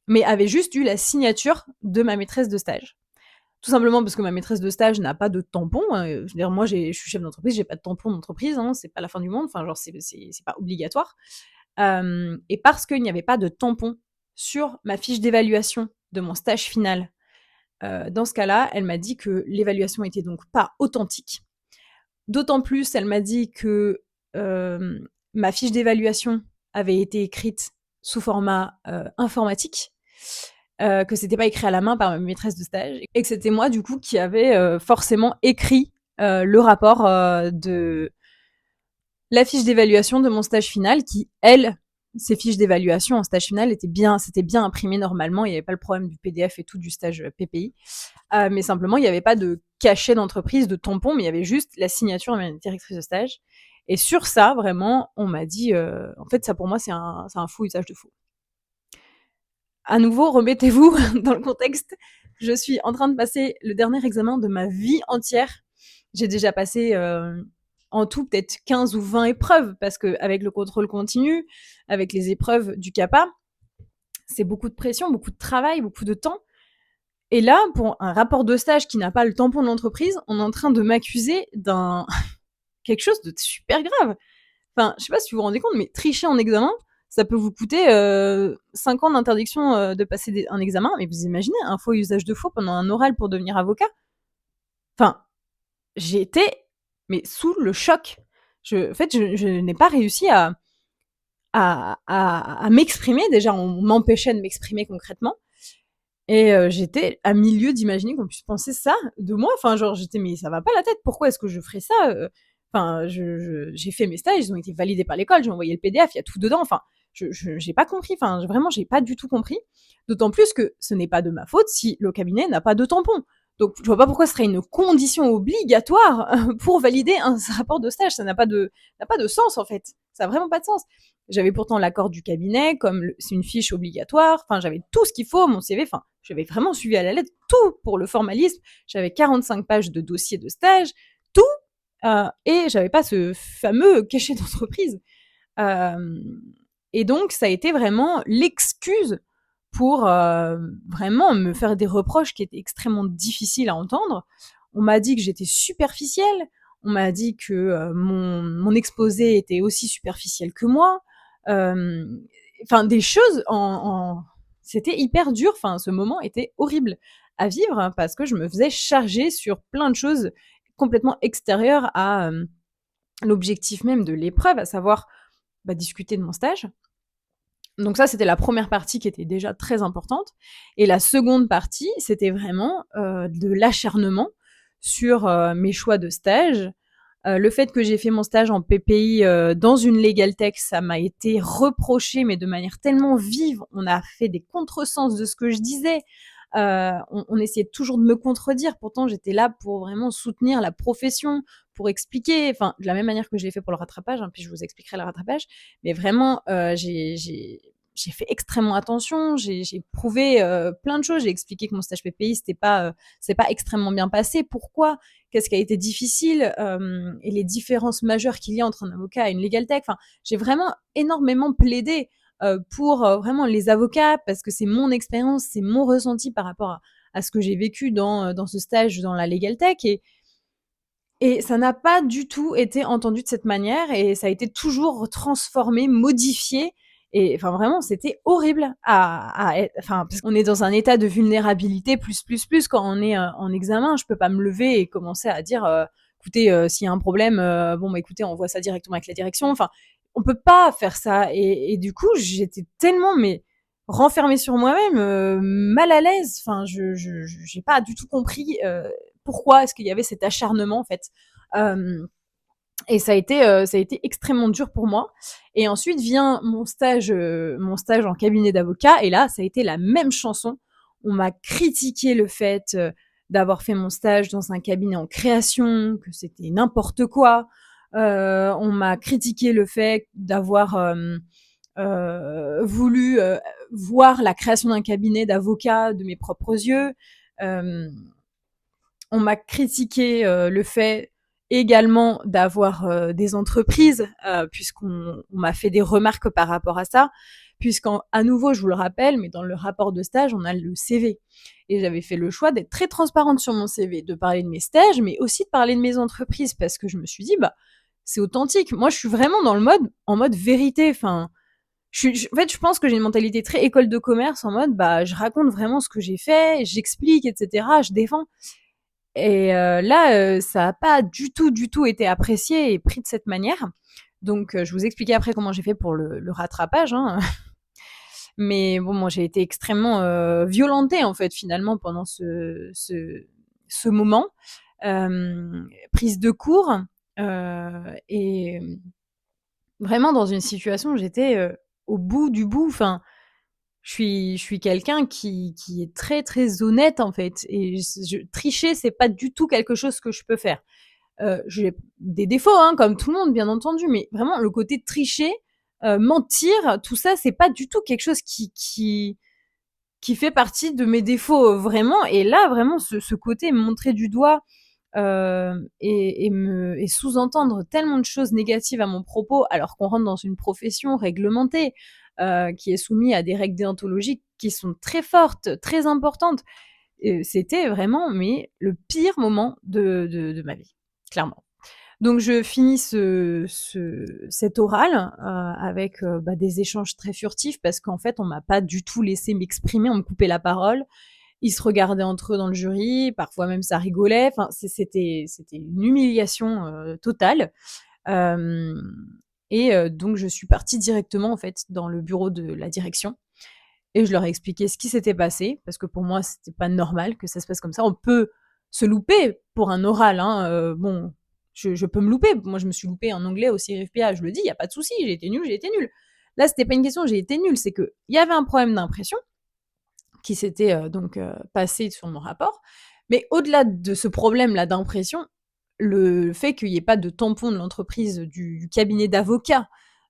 mais avait juste eu la signature de ma maîtresse de stage. Tout simplement parce que ma maîtresse de stage n'a pas de tampon. Je veux dire, moi, je suis chef d'entreprise, j'ai pas de tampon d'entreprise, hein, c'est pas la fin du monde, enfin, genre, c'est pas obligatoire. Et parce qu'il n'y avait pas de tampon sur ma fiche d'évaluation de mon stage final, dans ce cas-là, elle m'a dit que l'évaluation était donc pas authentique. D'autant plus, elle m'a dit que ma fiche d'évaluation avait été écrite sous format informatique, que c'était pas écrit à la main par ma maîtresse de stage, et que c'était moi du coup qui avait forcément écrit le rapport de la fiche d'évaluation de mon stage final, qui, elle, ces fiches d'évaluation en stage final c'était bien imprimé normalement, il n'y avait pas le problème du PDF et tout du stage PPI, mais simplement il n'y avait pas de cachet d'entreprise, de tampon, mais il y avait juste la signature de ma directrice de stage. Et sur ça, vraiment, on m'a dit, en fait, ça pour moi, c'est un faux usage de faux. À nouveau, remettez-vous dans le contexte. Je suis en train de passer le dernier examen de ma vie entière. J'ai déjà passé en tout peut-être 15 ou 20 épreuves, parce qu'avec le contrôle continu, avec les épreuves du CAPA, c'est beaucoup de pression, beaucoup de travail, beaucoup de temps. Et là, pour un rapport de stage qui n'a pas le tampon de l'entreprise, on est en train de m'accuser d'un quelque chose de super grave. Enfin, je sais pas si vous vous rendez compte, mais tricher en examen, ça peut vous coûter 5 ans d'interdiction de passer un examen. Mais vous imaginez un faux usage de faux pendant un oral pour devenir avocat? Enfin, j'ai été mais sous le choc. En fait, je n'ai pas réussi à m'exprimer. Déjà, on m'empêchait de m'exprimer concrètement. Et j'étais à milieu d'imaginer qu'on puisse penser ça de moi. Enfin, genre, j'étais, mais ça va pas la tête. Pourquoi est-ce que je ferais ça? Enfin, j'ai fait mes stages, ils ont été validés par l'école, j'ai envoyé le PDF, il y a tout dedans. Enfin, j'ai pas compris. Enfin, vraiment, j'ai pas du tout compris. D'autant plus que ce n'est pas de ma faute si le cabinet n'a pas de tampon. Donc, je vois pas pourquoi ce serait une condition obligatoire pour valider un rapport de stage. Ça n'a pas de sens, en fait. Ça a vraiment pas de sens. J'avais pourtant l'accord du cabinet, comme c'est une fiche obligatoire. Enfin, j'avais tout ce qu'il faut, mon CV. Enfin, j'avais vraiment suivi à la lettre tout pour le formalisme. J'avais 45 pages de dossier de stage, tout. Et j'avais pas ce fameux cachet d'entreprise. Et donc, ça a été vraiment l'excuse pour vraiment me faire des reproches qui étaient extrêmement difficiles à entendre. On m'a dit que j'étais superficielle. On m'a dit que mon exposé était aussi superficiel que moi. Enfin, des choses c'était hyper dur. Enfin, ce moment était horrible à vivre parce que je me faisais charger sur plein de choses complètement extérieures à l'objectif même de l'épreuve, à savoir discuter de mon stage. Donc ça, c'était la première partie qui était déjà très importante. Et la seconde partie, c'était vraiment de l'acharnement sur mes choix de stage. Le fait que j'ai fait mon stage en PPI dans une Legal Tech, ça m'a été reproché, mais de manière tellement vive. On a fait des contresens de ce que je disais. On essayait toujours de me contredire. Pourtant, j'étais là pour vraiment soutenir la profession, pour expliquer, enfin, de la même manière que je l'ai fait pour le rattrapage, puis je vous expliquerai le rattrapage. Mais vraiment, j'ai fait extrêmement attention. J'ai prouvé plein de choses. J'ai expliqué que mon stage PPI, c'est pas extrêmement bien passé. Pourquoi? Qu'est-ce qui a été difficile et les différences majeures qu'il y a entre un avocat et une legal tech. Enfin, j'ai vraiment énormément plaidé pour vraiment les avocats parce que c'est mon expérience, c'est mon ressenti par rapport à ce que j'ai vécu dans ce stage dans la legal tech et ça n'a pas du tout été entendu de cette manière et ça a été toujours transformé, modifié. Et enfin vraiment, c'était horrible parce qu'on est dans un état de vulnérabilité plus quand on est en examen. Je peux pas me lever et commencer à dire écoutez, s'il y a un problème, écoutez, on voit ça directement avec la direction. Enfin, on peut pas faire ça. Et du coup, j'étais tellement renfermée sur moi-même, mal à l'aise. Enfin, j'ai pas du tout compris pourquoi est-ce qu'il y avait cet acharnement en fait. Et ça a été extrêmement dur pour moi. Et ensuite vient mon stage en cabinet d'avocat. Et là, ça a été la même chanson. On m'a critiqué le fait d'avoir fait mon stage dans un cabinet en création, que c'était n'importe quoi. On m'a critiqué le fait d'avoir voulu voir la création d'un cabinet d'avocat de mes propres yeux. On m'a critiqué le fait également d'avoir des entreprises, puisqu'on m'a fait des remarques par rapport à ça, puisqu'à nouveau, je vous le rappelle, mais dans le rapport de stage, on a le CV. Et j'avais fait le choix d'être très transparente sur mon CV, de parler de mes stages, mais aussi de parler de mes entreprises, parce que je me suis dit, c'est authentique. Moi, je suis vraiment en mode vérité. Enfin, en fait, je pense que j'ai une mentalité très école de commerce, en mode, je raconte vraiment ce que j'ai fait, j'explique, etc., je défends. Et là, ça a pas du tout été apprécié et pris de cette manière. Donc, je vous expliquer après comment j'ai fait pour le rattrapage. Hein. Mais bon, moi, j'ai été extrêmement violentée, en fait, finalement, pendant ce moment. Prise de cours. Et vraiment dans une situation où j'étais au bout du bout. Enfin, je suis quelqu'un qui est très, très honnête, en fait. Et tricher, c'est pas du tout quelque chose que je peux faire. J'ai des défauts, hein, comme tout le monde, bien entendu, mais vraiment, le côté tricher, mentir, tout ça, c'est pas du tout quelque chose qui fait partie de mes défauts, vraiment. Et là, vraiment, ce côté montrer du doigt et sous-entendre tellement de choses négatives à mon propos, alors qu'on rentre dans une profession réglementée, qui est soumise à des règles déontologiques qui sont très fortes, très importantes. C'était vraiment le pire moment de ma vie, clairement. Donc je finis cet oral avec des échanges très furtifs parce qu'en fait on m'a pas du tout laissé m'exprimer, on me coupait la parole. Ils se regardaient entre eux dans le jury, parfois même ça rigolait. Enfin, c'était une humiliation totale. Donc je suis partie directement en fait dans le bureau de la direction et je leur ai expliqué ce qui s'était passé parce que pour moi c'était pas normal que ça se passe comme ça. On peut se louper pour un oral, hein. Je peux me louper. Moi je me suis loupée en anglais au CRFPA, je le dis, il y a pas de souci, j'ai été nulle. Là c'était pas une question, j'ai été nulle, c'est que il y avait un problème d'impression qui s'était passé sur mon rapport. Mais au-delà de ce problème-là d'impression, le fait qu'il n'y ait pas de tampon de l'entreprise du cabinet d'avocats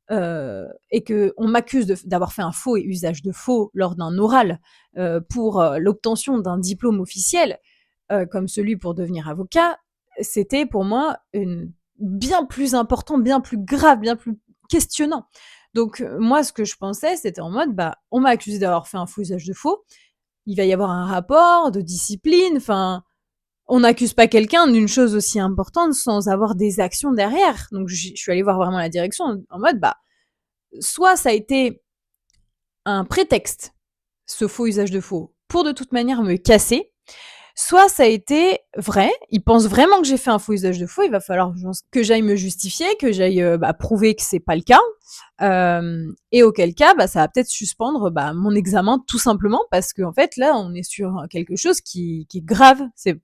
et qu'on m'accuse d'avoir fait un faux et usage de faux lors d'un oral pour l'obtention d'un diplôme officiel, comme celui pour devenir avocat, c'était pour moi bien plus important, bien plus grave, bien plus questionnant. Donc moi, ce que je pensais, c'était en mode, on m'a accusé d'avoir fait un faux usage de faux, il va y avoir un rapport de discipline, enfin, on n'accuse pas quelqu'un d'une chose aussi importante sans avoir des actions derrière. Donc je suis allée voir vraiment la direction en mode, bah, soit ça a été un prétexte, ce faux usage de faux, pour de toute manière me casser, soit ça a été vrai, ils pensent vraiment que j'ai fait un faux usage de faux, il va falloir que j'aille me justifier, que j'aille prouver que c'est pas le cas, et auquel cas, bah, ça va peut-être suspendre mon examen tout simplement parce qu'en fait là, on est sur quelque chose qui est grave. C'est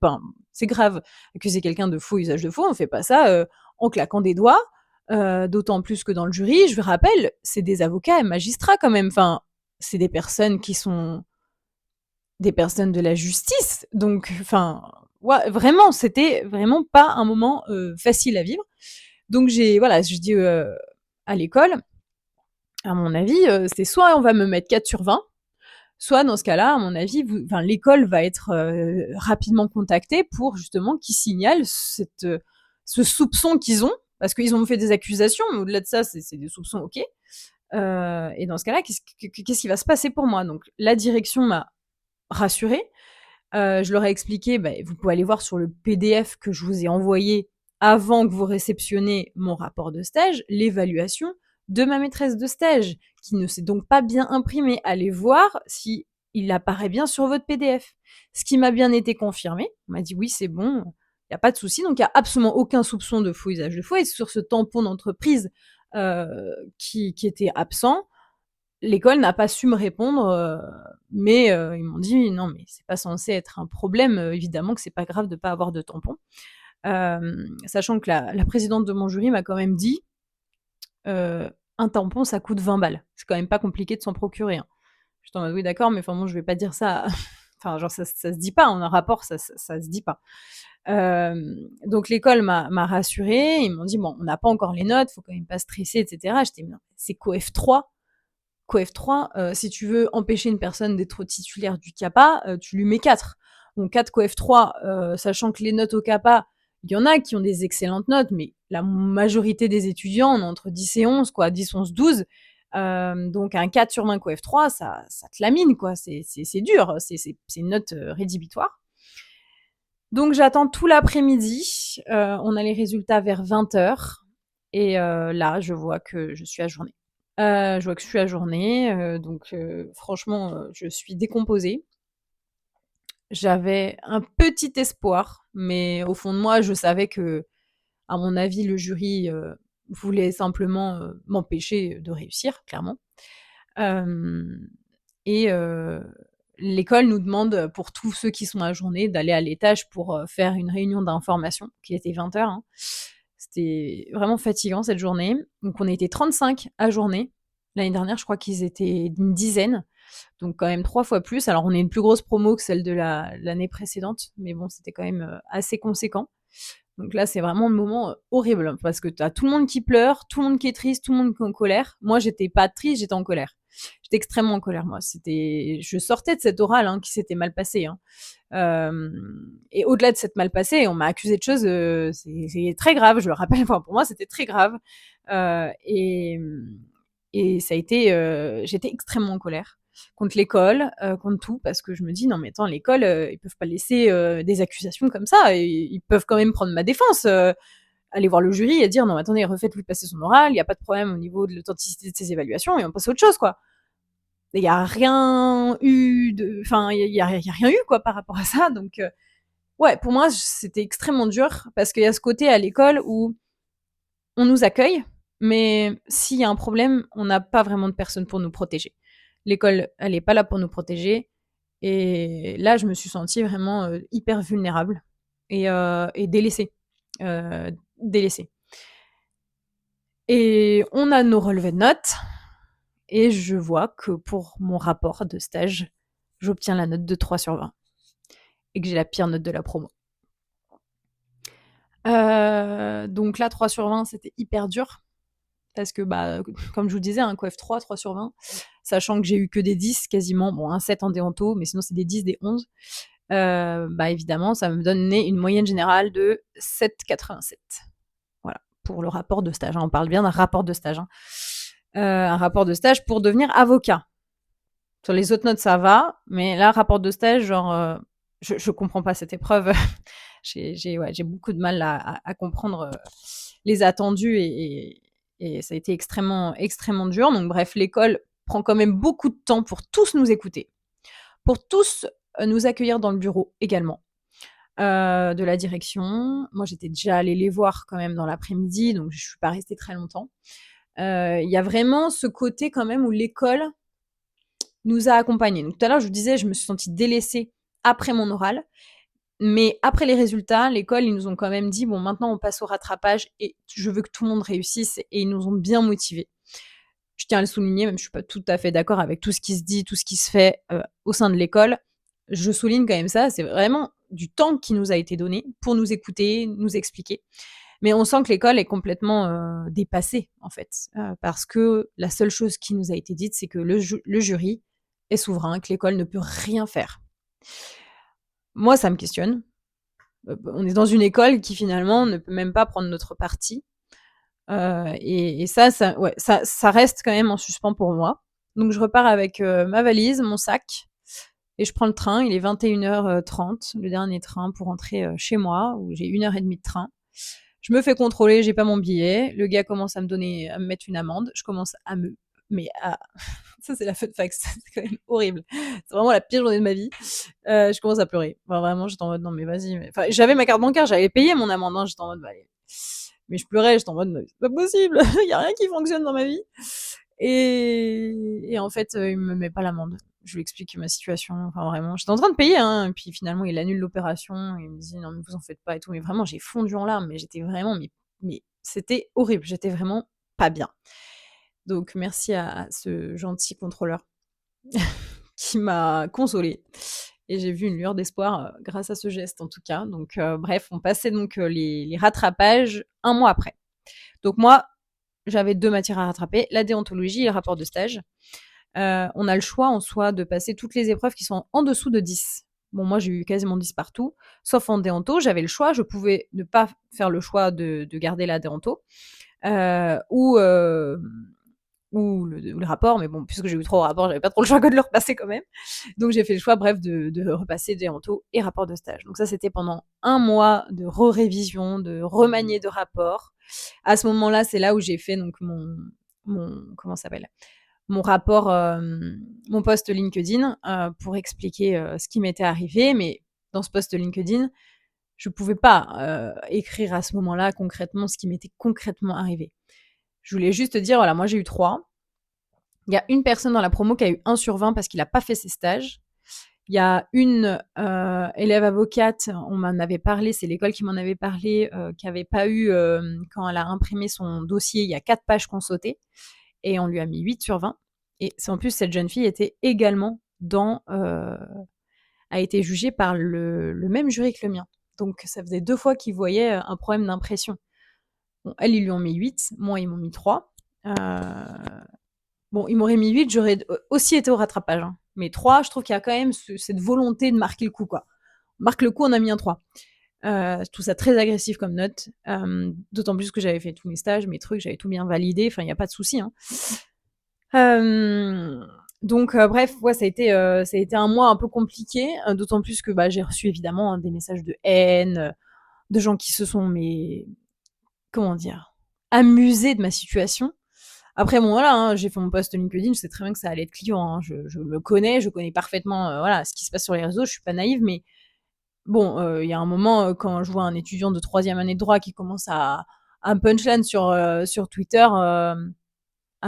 grave. Accuser quelqu'un de faux usage de faux, on fait pas ça en claquant des doigts. D'autant plus que dans le jury, je vous rappelle, c'est des avocats et magistrats quand même. Enfin, c'est des personnes qui sont des personnes de la justice. Donc, enfin, ouais, vraiment, c'était vraiment pas un moment facile à vivre. Donc je dis à l'école, à mon avis, c'est soit on va me mettre 4 sur 20, soit dans ce cas-là, à mon avis, l'école va être rapidement contactée pour justement qu'ils signalent ce soupçon qu'ils ont, parce qu'ils ont fait des accusations, mais au-delà de ça, c'est des soupçons, ok. Et dans ce cas-là, qu'est-ce qui va se passer pour moi? Donc la direction m'a rassurée. Je leur ai expliqué, vous pouvez aller voir sur le PDF que je vous ai envoyé avant que vous réceptionniez mon rapport de stage, l'évaluation de ma maîtresse de stage, qui ne s'est donc pas bien imprimé. Allez voir si il apparaît bien sur votre PDF. Ce qui m'a bien été confirmé. On m'a dit oui, c'est bon, il n'y a pas de souci. Donc il n'y a absolument aucun soupçon de faux usage de faux. Et sur ce tampon d'entreprise qui était absent, l'école n'a pas su me répondre, mais ils m'ont dit non, mais c'est pas censé être un problème. Évidemment que c'est pas grave de pas avoir de tampon. Sachant que la présidente de mon jury m'a quand même dit un tampon ça coûte 20 balles. C'est quand même pas compliqué de s'en procurer. Hein. J'étais en mode oui, d'accord, mais enfin bon, je vais pas dire ça. Enfin, genre, ça se dit pas. En un rapport, ça se dit pas. Donc l'école m'a rassurée. Ils m'ont dit bon, on n'a pas encore les notes, faut quand même pas stresser, etc. J'étais non, c'est COEF 3. COEF 3, si tu veux empêcher une personne d'être titulaire du CAPA, tu lui mets 4. Donc 4 COEF 3, sachant que les notes au CAPA, il y en a qui ont des excellentes notes, mais la majorité des étudiants, on est entre 10 et 11, quoi, 10, 11, 12. Donc un 4 sur 20 COEF 3, ça te lamine, quoi. C'est dur, c'est une note rédhibitoire. Donc j'attends tout l'après-midi. On a les résultats vers 20h. Et là, je vois que je suis ajournée. Donc franchement, je suis décomposée. J'avais un petit espoir, mais au fond de moi, je savais que, à mon avis, le jury voulait simplement m'empêcher de réussir, clairement. Et l'école nous demande, pour tous ceux qui sont ajournés, d'aller à l'étage pour faire une réunion d'information, qui était 20h. Hein. C'était vraiment fatigant cette journée. Donc on était 35 ajournés. L'année dernière, je crois qu'ils étaient une dizaine. Donc quand même 3 fois plus. Alors on est une plus grosse promo que celle de l'année précédente, mais bon, c'était quand même assez conséquent. Donc là, c'est vraiment le moment horrible, parce que t'as tout le monde qui pleure, tout le monde qui est triste, tout le monde qui est en colère. Moi, j'étais pas triste, j'étais en colère. J'étais extrêmement en colère, moi. Je sortais de cet oral qui s'était mal passé. Hein. Et au-delà de cette mal passé, on m'a accusé de choses, c'est très grave, je le rappelle. Enfin, pour moi, c'était très grave. Et ça a été, j'étais extrêmement en colère contre l'école, contre tout, parce que je me dis non mais attends, l'école, ils peuvent pas laisser des accusations comme ça, et ils peuvent quand même prendre ma défense, aller voir le jury et dire non mais attendez, refaites-lui passer son oral, il y a pas de problème au niveau de l'authenticité de ses évaluations et on passe à autre chose quoi. Il y a rien eu enfin il y a rien eu quoi par rapport à ça, donc ouais, pour moi c'était extrêmement dur parce qu'il y a ce côté à l'école où on nous accueille, mais s'il y a un problème, on n'a pas vraiment de personne pour nous protéger. L'école, elle n'est pas là pour nous protéger. Et là, je me suis sentie vraiment hyper vulnérable et délaissée. Délaissée. Et on a nos relevés de notes. Et je vois que pour mon rapport de stage, j'obtiens la note de 3 sur 20. Et que j'ai la pire note de la promo. Donc là, 3 sur 20, c'était hyper dur. Parce que, comme je vous disais, un COEF 3, 3 sur 20, sachant que j'ai eu que des 10 quasiment, bon, un 7 en déonto, mais sinon c'est des 10, des 11, évidemment, ça me donnait une moyenne générale de 7,87. Voilà, pour le rapport de stage. Hein. On parle bien d'un rapport de stage. Hein. Un rapport de stage pour devenir avocat. Sur les autres notes, ça va, mais là, rapport de stage, genre, je comprends pas cette épreuve. j'ai beaucoup de mal à comprendre les attendus et ça a été extrêmement, extrêmement dur. Donc bref, l'école prend quand même beaucoup de temps pour tous nous écouter, pour tous nous accueillir dans le bureau également. De la direction. Moi, j'étais déjà allée les voir quand même dans l'après-midi, donc je suis pas restée très longtemps. Il y a vraiment ce côté quand même où l'école nous a accompagnés. Donc tout à l'heure, je vous disais, je me suis sentie délaissée après mon oral, mais après les résultats, l'école, ils nous ont quand même dit, bon, maintenant on passe au rattrapage et je veux que tout le monde réussisse, et ils nous ont bien motivés. Je tiens à le souligner, même je suis pas tout à fait d'accord avec tout ce qui se dit, tout ce qui se fait au sein de l'école. Je souligne quand même ça, c'est vraiment du temps qui nous a été donné pour nous écouter, nous expliquer. Mais on sent que l'école est complètement dépassée, en fait, parce que la seule chose qui nous a été dite, c'est que le jury est souverain, que l'école ne peut rien faire. Moi, ça me questionne. On est dans une école qui, finalement, ne peut même pas prendre notre parti. Et ça reste quand même en suspens pour moi. Donc, je repars avec ma valise, mon sac, et je prends le train. Il est 21h30, le dernier train pour rentrer chez moi, où j'ai 1h30 de train. Je me fais contrôler, j'ai pas mon billet. Le gars commence à me mettre une amende. Je commence ça c'est la fun fact, c'est quand même horrible. C'est vraiment la pire journée de ma vie. Je commence à pleurer. Enfin, vraiment, j'étais en mode non mais vas-y. Enfin, j'avais ma carte bancaire, j'avais payé mon amende. Hein, j'étais en mode bah, allez. Mais je pleurais, j'étais en mode c'est pas possible. Il y a rien qui fonctionne dans ma vie. Et en fait, il me met pas l'amende. Je lui explique ma situation. Enfin vraiment, j'étais en train de payer, hein. Et puis finalement, il annule l'opération. Et il me dit non mais vous en faites pas et tout. Mais vraiment, j'ai fondu en larmes. Mais j'étais vraiment, mais c'était horrible. J'étais vraiment pas bien. Donc merci à ce gentil contrôleur qui m'a consolée. Et j'ai vu une lueur d'espoir grâce à ce geste en tout cas. Donc bref, on passait donc les rattrapages un mois après. Donc moi, j'avais 2 matières à rattraper, la déontologie et le rapport de stage. On a le choix en soi de passer toutes les épreuves qui sont en dessous de 10. Bon, moi j'ai eu quasiment 10 partout, sauf en déonto, j'avais le choix, je pouvais ne pas faire le choix de garder la déonto, ou le rapport, mais bon, puisque j'ai eu 3 rapports, j'avais pas trop le choix que de le repasser quand même. Donc j'ai fait le choix, bref, de repasser déonto et rapport de stage. Donc ça, c'était pendant 1 mois de révision, de remanier de rapports. À ce moment-là, c'est là où j'ai fait donc mon comment ça s'appelle, mon rapport, mon post LinkedIn pour expliquer ce qui m'était arrivé. Mais dans ce post LinkedIn, je pouvais pas écrire à ce moment-là concrètement ce qui m'était concrètement arrivé. Je voulais juste dire, voilà, moi j'ai eu 3. Il y a une personne dans la promo qui a eu 1 sur 20 parce qu'il n'a pas fait ses stages. Il y a une élève avocate, on m'en avait parlé, c'est l'école qui m'en avait parlé, qui n'avait pas eu, quand elle a imprimé son dossier, il y a 4 pages qu'on sautait, et on lui a mis 8 sur 20. Et en plus, cette jeune fille était également a été jugée par le même jury que le mien. Donc ça faisait 2 fois qu'ils voyaient un problème d'impression. Bon, elle, ils lui ont mis 8, moi, ils m'ont mis 3. Bon, ils m'auraient mis 8, j'aurais aussi été au rattrapage. Hein. Mais 3, je trouve qu'il y a quand même cette volonté de marquer le coup, quoi. On marque le coup, on a mis un 3. Je trouve ça très agressif comme note. D'autant plus que j'avais fait tous mes stages, mes trucs, j'avais tout bien validé. Enfin, il n'y a pas de souci. Hein. Donc, bref, ouais, ça a été un mois un peu compliqué. D'autant plus que j'ai reçu évidemment des messages de haine, de gens qui se sont, comment dire, amusés de ma situation. Après, bon, voilà, hein, j'ai fait mon post LinkedIn, je sais très bien que ça allait être client. Hein, je me connais, je connais parfaitement voilà, ce qui se passe sur les réseaux, je suis pas naïve, mais bon, il y a un moment, quand je vois un étudiant de 3e année de droit qui commence à me punchline sur Twitter, à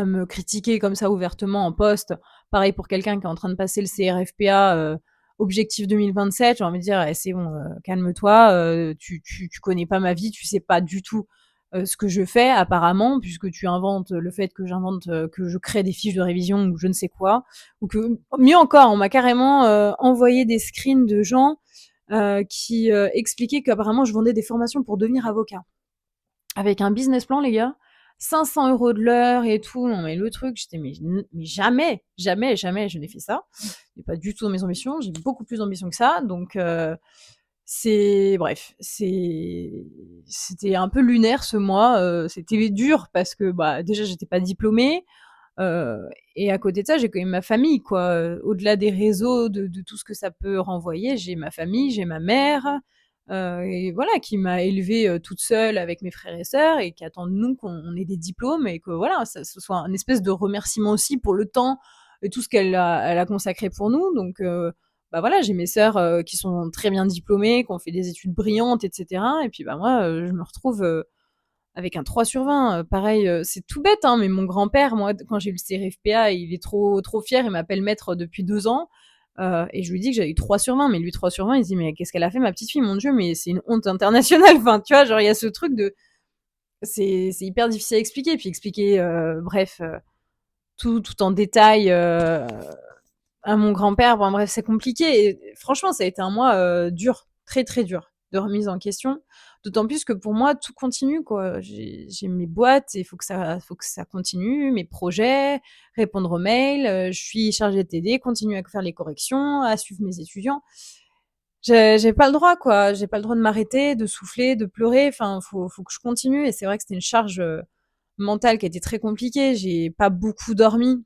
me critiquer comme ça ouvertement en post, pareil pour quelqu'un qui est en train de passer le CRFPA objectif 2027, j'ai envie de dire c'est bon, calme-toi, tu connais pas ma vie, tu sais pas du tout ce que je fais apparemment, puisque tu inventes le fait que j'invente, que je crée des fiches de révision ou je ne sais quoi, ou que mieux encore, on m'a carrément envoyé des screens de gens qui expliquaient qu'apparemment je vendais des formations pour devenir avocat. Avec un business plan, les gars, 500 € de l'heure et tout. Non, mais le truc, j'étais, mais jamais, jamais, jamais je n'ai fait ça. C'est pas du tout dans mes ambitions. J'ai beaucoup plus d'ambition que ça. Donc, bref, c'était un peu lunaire ce mois. C'était dur parce que, déjà, j'étais pas diplômée. Et à côté de ça, j'ai quand même ma famille, quoi. Au-delà des réseaux, de tout ce que ça peut renvoyer, j'ai ma famille, j'ai ma mère, et voilà, qui m'a élevée, toute seule avec mes frères et sœurs et qui attend de nous qu'on ait des diplômes et que voilà, ça ce soit un espèce de remerciement aussi pour le temps et tout ce qu'elle a consacré pour nous. Donc bah voilà, j'ai mes sœurs, qui sont très bien diplômées, qui ont fait des études brillantes et cetera et puis bah moi, je me retrouve, avec un 3/20. Pareil, c'est tout bête, hein, mais mon grand-père, moi, quand j'ai eu le CRFPA, il est trop fier, il m'appelle maître depuis 2 ans. Et je lui dis que j'avais eu 3/20, mais lui 3/20, il se dit mais qu'est-ce qu'elle a fait ma petite fille, mon Dieu, mais c'est une honte internationale. Enfin, tu vois, genre il y a ce truc de, c'est hyper difficile à expliquer, puis expliquer, bref, tout en détail à mon grand-père. Bon, bref, c'est compliqué. Et franchement, ça a été un mois dur, très très dur, de remise en question. D'autant plus que pour moi, tout continue, quoi. J'ai mes boîtes et il faut que ça continue, mes projets, répondre aux mails. Je suis chargée de TD, continuer à faire les corrections, à suivre mes étudiants. J'ai pas le droit, quoi. J'ai pas le droit de m'arrêter, de souffler, de pleurer. Enfin, faut que je continue. Et c'est vrai que c'était une charge mentale qui a été très compliquée. J'ai pas beaucoup dormi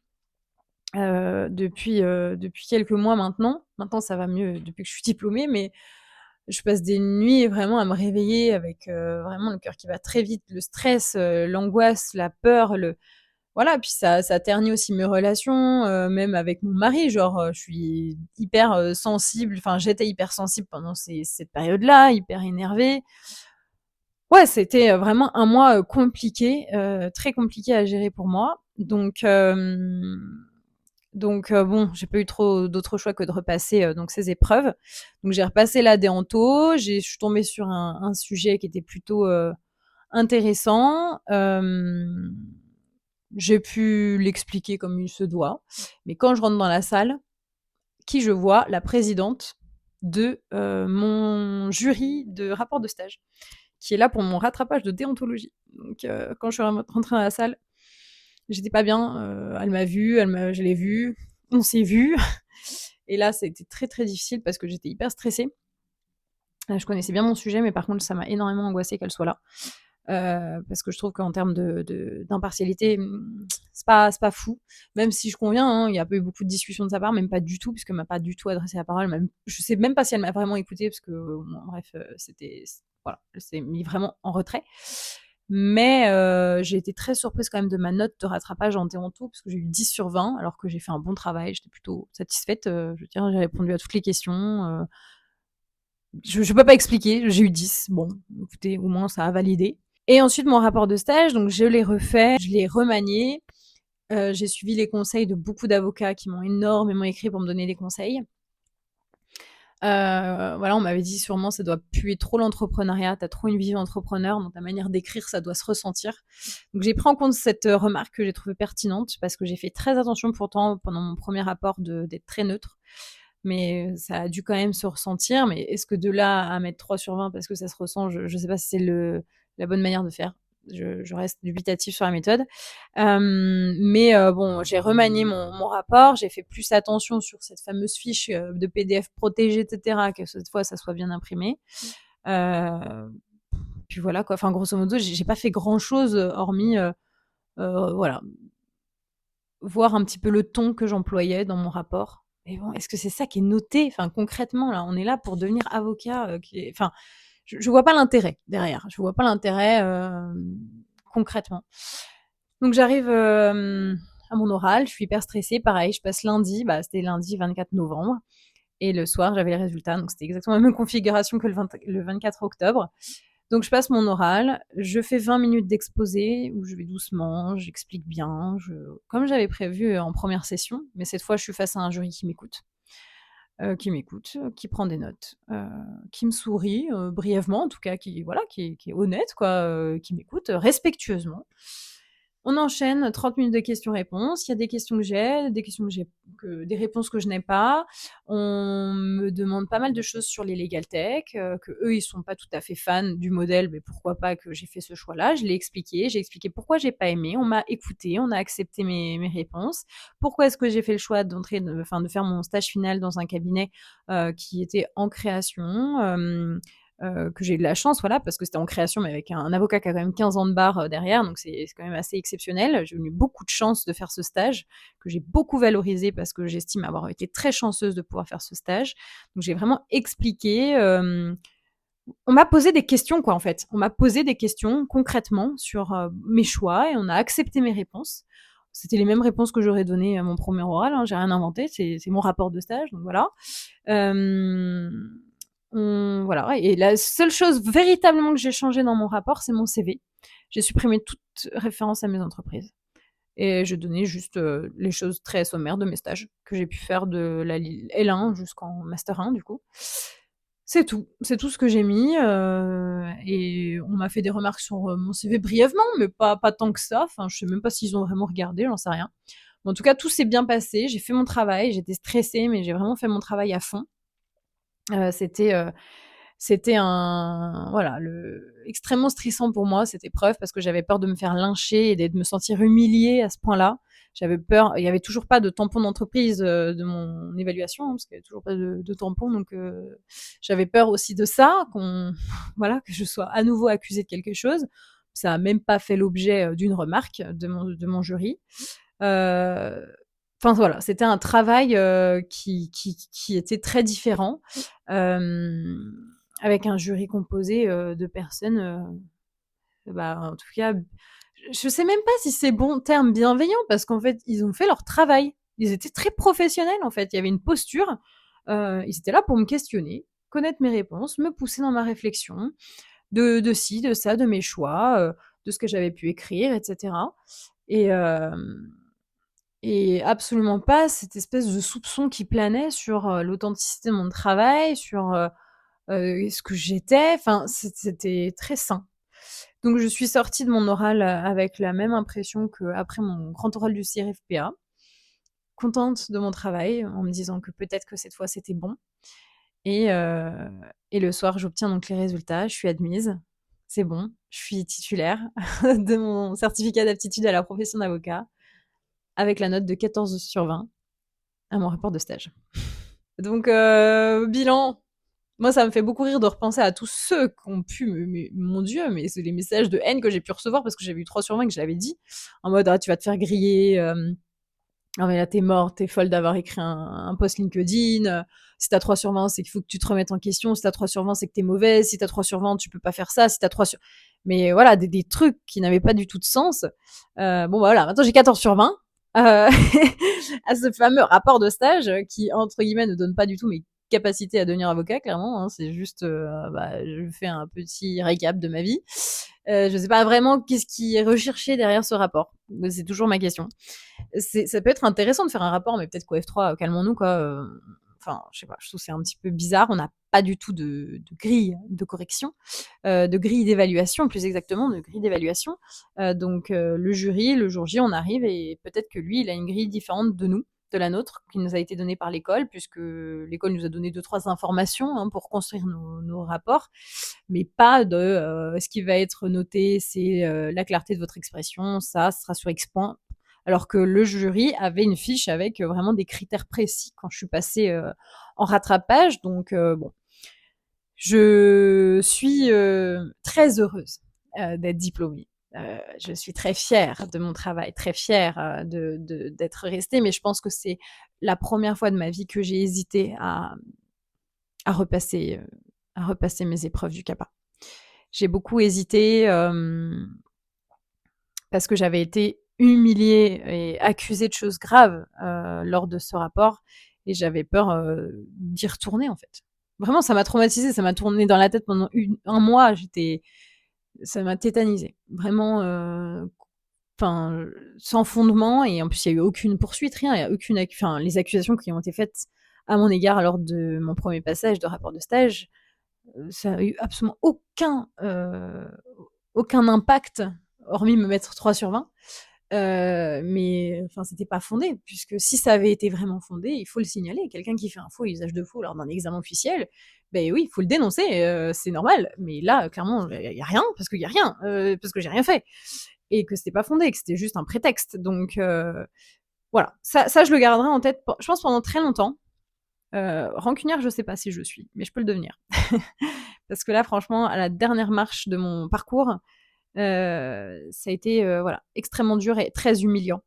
depuis quelques mois maintenant. Maintenant, ça va mieux depuis que je suis diplômée, mais je passe des nuits vraiment à me réveiller avec vraiment le cœur qui bat très vite, le stress, l'angoisse, la peur, voilà. Puis ça ternit aussi mes relations, même avec mon mari. Genre, je suis hyper sensible. Enfin, j'étais hyper sensible pendant cette période-là, hyper énervée. Ouais, c'était vraiment un mois compliqué, très compliqué à gérer pour moi. Donc bon, j'ai pas eu trop d'autres choix que de repasser donc ces épreuves. Donc j'ai repassé la déonto, je suis tombée sur un sujet qui était plutôt intéressant. J'ai pu l'expliquer comme il se doit, mais quand je rentre dans la salle, qui je vois? La présidente de mon jury de rapport de stage, qui est là pour mon rattrapage de déontologie. Donc quand je suis rentrée dans la salle, j'étais pas bien. Elle m'a vue, je l'ai vue, on s'est vus. Et là, ça a été très très difficile parce que j'étais hyper stressée. Je connaissais bien mon sujet, mais par contre, ça m'a énormément angoissée qu'elle soit là. Parce que je trouve qu'en termes d'impartialité, c'est pas fou. Même si je conviens, hein, il y a pas eu beaucoup de discussions de sa part, même pas du tout, puisqu'elle m'a pas du tout adressé la parole. Même, je sais même pas si elle m'a vraiment écoutée, parce que, bon, bref, voilà, elle s'est mis vraiment en retrait. Mais j'ai été très surprise quand même de ma note de rattrapage en déonto, parce que j'ai eu 10/20, alors que j'ai fait un bon travail. J'étais plutôt satisfaite. Je veux dire, j'ai répondu à toutes les questions. Je peux pas expliquer, j'ai eu 10. Bon, écoutez, au moins ça a validé. Et ensuite, mon rapport de stage, donc je l'ai refait, je l'ai remanié. J'ai suivi les conseils de beaucoup d'avocats qui m'ont énormément écrit pour me donner des conseils. Voilà, on m'avait dit sûrement ça doit puer trop l'entrepreneuriat, t'as trop une vision entrepreneur, donc ta manière d'écrire, ça doit se ressentir. Donc j'ai pris en compte cette remarque que j'ai trouvée pertinente parce que j'ai fait très attention pourtant pendant mon premier rapport d'être très neutre. Mais ça a dû quand même se ressentir. Mais est-ce que de là à mettre 3/20 parce que ça se ressent, je sais pas si c'est la bonne manière de faire. Je reste dubitative sur la méthode. Mais bon, j'ai remanié mon rapport, j'ai fait plus attention sur cette fameuse fiche de PDF protégée, etc., que cette fois, ça soit bien imprimé. Puis voilà, quoi. Enfin, grosso modo, j'ai pas fait grand-chose hormis, voilà, voir un petit peu le ton que j'employais dans mon rapport. Mais bon, est-ce que c'est ça qui est noté? Enfin, concrètement, là, on est là pour devenir avocat, enfin, je vois pas l'intérêt derrière. Je vois pas l'intérêt concrètement. Donc j'arrive à mon oral, je suis hyper stressée. Pareil, je passe lundi, bah, c'était lundi 24 novembre. Et le soir, j'avais les résultats. Donc c'était exactement la même configuration que le 24 octobre. Donc je passe mon oral, je fais 20 minutes d'exposé où je vais doucement, j'explique bien, comme j'avais prévu en première session, mais cette fois je suis face à un jury qui m'écoute, qui prend des notes, qui me sourit brièvement, en tout cas, voilà, qui est honnête, quoi, qui m'écoute respectueusement. On enchaîne 30 minutes de questions-réponses. Il y a des questions que j'ai, des réponses que je n'ai pas. On me demande pas mal de choses sur les legal tech, que eux ils sont pas tout à fait fans du modèle, mais pourquoi pas que j'ai fait ce choix-là. Je l'ai expliqué, j'ai expliqué pourquoi j'ai pas aimé. On m'a écouté, on a accepté mes réponses. Pourquoi est-ce que j'ai fait le choix de faire mon stage final dans un cabinet qui était en création. Que j'ai eu de la chance, voilà, parce que c'était en création, mais avec un avocat qui a quand même 15 ans de barre derrière, donc c'est quand même assez exceptionnel. J'ai eu beaucoup de chance de faire ce stage, que j'ai beaucoup valorisé parce que j'estime avoir été très chanceuse de pouvoir faire ce stage. Donc j'ai vraiment expliqué On m'a posé des questions, quoi, en fait. On m'a posé des questions concrètement sur mes choix et on a accepté mes réponses. C'était les mêmes réponses que j'aurais données à mon premier oral, hein, j'ai rien inventé, c'est mon rapport de stage, donc voilà. Voilà, et la seule chose véritablement que j'ai changé dans mon rapport, c'est mon CV. J'ai supprimé toute référence à mes entreprises et je donnais juste les choses très sommaires de mes stages que j'ai pu faire de la L1 jusqu'en master 1 du coup. C'est tout ce que j'ai mis et on m'a fait des remarques sur mon CV brièvement, mais pas tant que ça. Enfin, je sais même pas s'ils ont vraiment regardé, j'en sais rien. Mais en tout cas, tout s'est bien passé. J'ai fait mon travail, j'étais stressée, mais j'ai vraiment fait mon travail à fond. C'était un voilà, extrêmement stressant pour moi cette épreuve parce que j'avais peur de me faire lyncher et de me sentir humiliée à ce point-là. J'avais peur. Il y avait toujours pas de tampon d'entreprise de mon évaluation, hein, parce qu'il y avait toujours pas de tampon, donc j'avais peur aussi de ça, voilà, que je sois à nouveau accusée de quelque chose. Ça a même pas fait l'objet d'une remarque de mon jury. Enfin voilà, c'était un travail qui était très différent, avec un jury composé de personnes, bah, en tout cas, je sais même pas si c'est bon terme bienveillant parce qu'en fait, ils ont fait leur travail. Ils étaient très professionnels en fait. Il y avait une posture. Ils étaient là pour me questionner, connaître mes réponses, me pousser dans ma réflexion de ci, de ça, de mes choix, de ce que j'avais pu écrire, etc. Et, et absolument pas cette espèce de soupçon qui planait sur l'authenticité de mon travail, sur ce que j'étais. Enfin, c'était très sain. Donc, je suis sortie de mon oral avec la même impression qu'après mon grand oral du CRFPA, contente de mon travail, en me disant que peut-être que cette fois c'était bon. Et, euh, et le soir, j'obtiens donc les résultats, je suis admise, c'est bon, je suis titulaire de mon certificat d'aptitude à la profession d'avocat, avec la note de 14/20 à mon rapport de stage. Donc, bilan, moi, ça me fait beaucoup rire de repenser à tous ceux qui ont pu, mon Dieu, mais c'est les messages de haine que j'ai pu recevoir parce que j'avais eu 3/20 que je l'avais dit, en mode ah, tu vas te faire griller, ah, mais là, t'es morte, t'es folle d'avoir écrit un post LinkedIn. Si t'as 3/20, c'est qu'il faut que tu te remettes en question. Si t'as 3/20, c'est que t'es mauvaise. Si t'as 3/20, tu peux pas faire ça. Si t'as 3 sur... Mais voilà, des trucs qui n'avaient pas du tout de sens. Bon, bah, voilà, maintenant j'ai 14/20 à ce fameux rapport de stage qui, entre guillemets, ne donne pas du tout mes capacités à devenir avocat, clairement. Hein. C'est juste, bah, je fais un petit récap de ma vie. Je sais pas vraiment qu'est-ce qui est recherché derrière ce rapport. C'est toujours ma question. Ça peut être intéressant de faire un rapport, mais peut-être qu'au F3, calmons-nous, quoi. Enfin, je sais pas, je trouve que c'est un petit peu bizarre. On n'a pas du tout de grille de correction, de grille d'évaluation, plus exactement, de grille d'évaluation. Donc, le jury, le jour J, on arrive et peut-être que lui, il a une grille différente de nous, de la nôtre, qui nous a été donnée par l'école, puisque l'école nous a donné 2-3 informations hein, pour construire nos rapports, mais pas de ce qui va être noté, c'est la clarté de votre expression, ça sera sur X points, alors que le jury avait une fiche avec vraiment des critères précis quand je suis passée en rattrapage. Donc, bon, je suis très heureuse d'être diplômée. Je suis très fière de mon travail, très fière d'être restée, mais je pense que c'est la première fois de ma vie que j'ai hésité à repasser, mes épreuves du CAPA. J'ai beaucoup hésité parce que j'avais été humiliée et accusée de choses graves lors de ce rapport et j'avais peur d'y retourner en fait. Vraiment, ça m'a traumatisée, ça m'a tourné dans la tête pendant un mois. Ça m'a tétanisée. Vraiment, enfin, sans fondement et en plus il y a eu aucune poursuite, rien, il y a aucune, enfin, les accusations qui ont été faites à mon égard lors de mon premier passage de rapport de stage, ça a eu absolument aucun impact, hormis me mettre 3/20. Mais enfin, c'était pas fondé, puisque si ça avait été vraiment fondé, il faut le signaler. Quelqu'un qui fait un faux usage de faux lors d'un examen officiel, ben oui, il faut le dénoncer, c'est normal. Mais là, clairement, il y a rien, parce qu'il y a rien, parce que j'ai rien fait. Et que c'était pas fondé, que c'était juste un prétexte. Donc voilà, ça je le garderai en tête, je pense, pendant très longtemps. Rancunière, je sais pas si je suis, mais je peux le devenir. Parce que là, franchement, à la dernière marche de mon parcours, ça a été voilà, extrêmement dur et très humiliant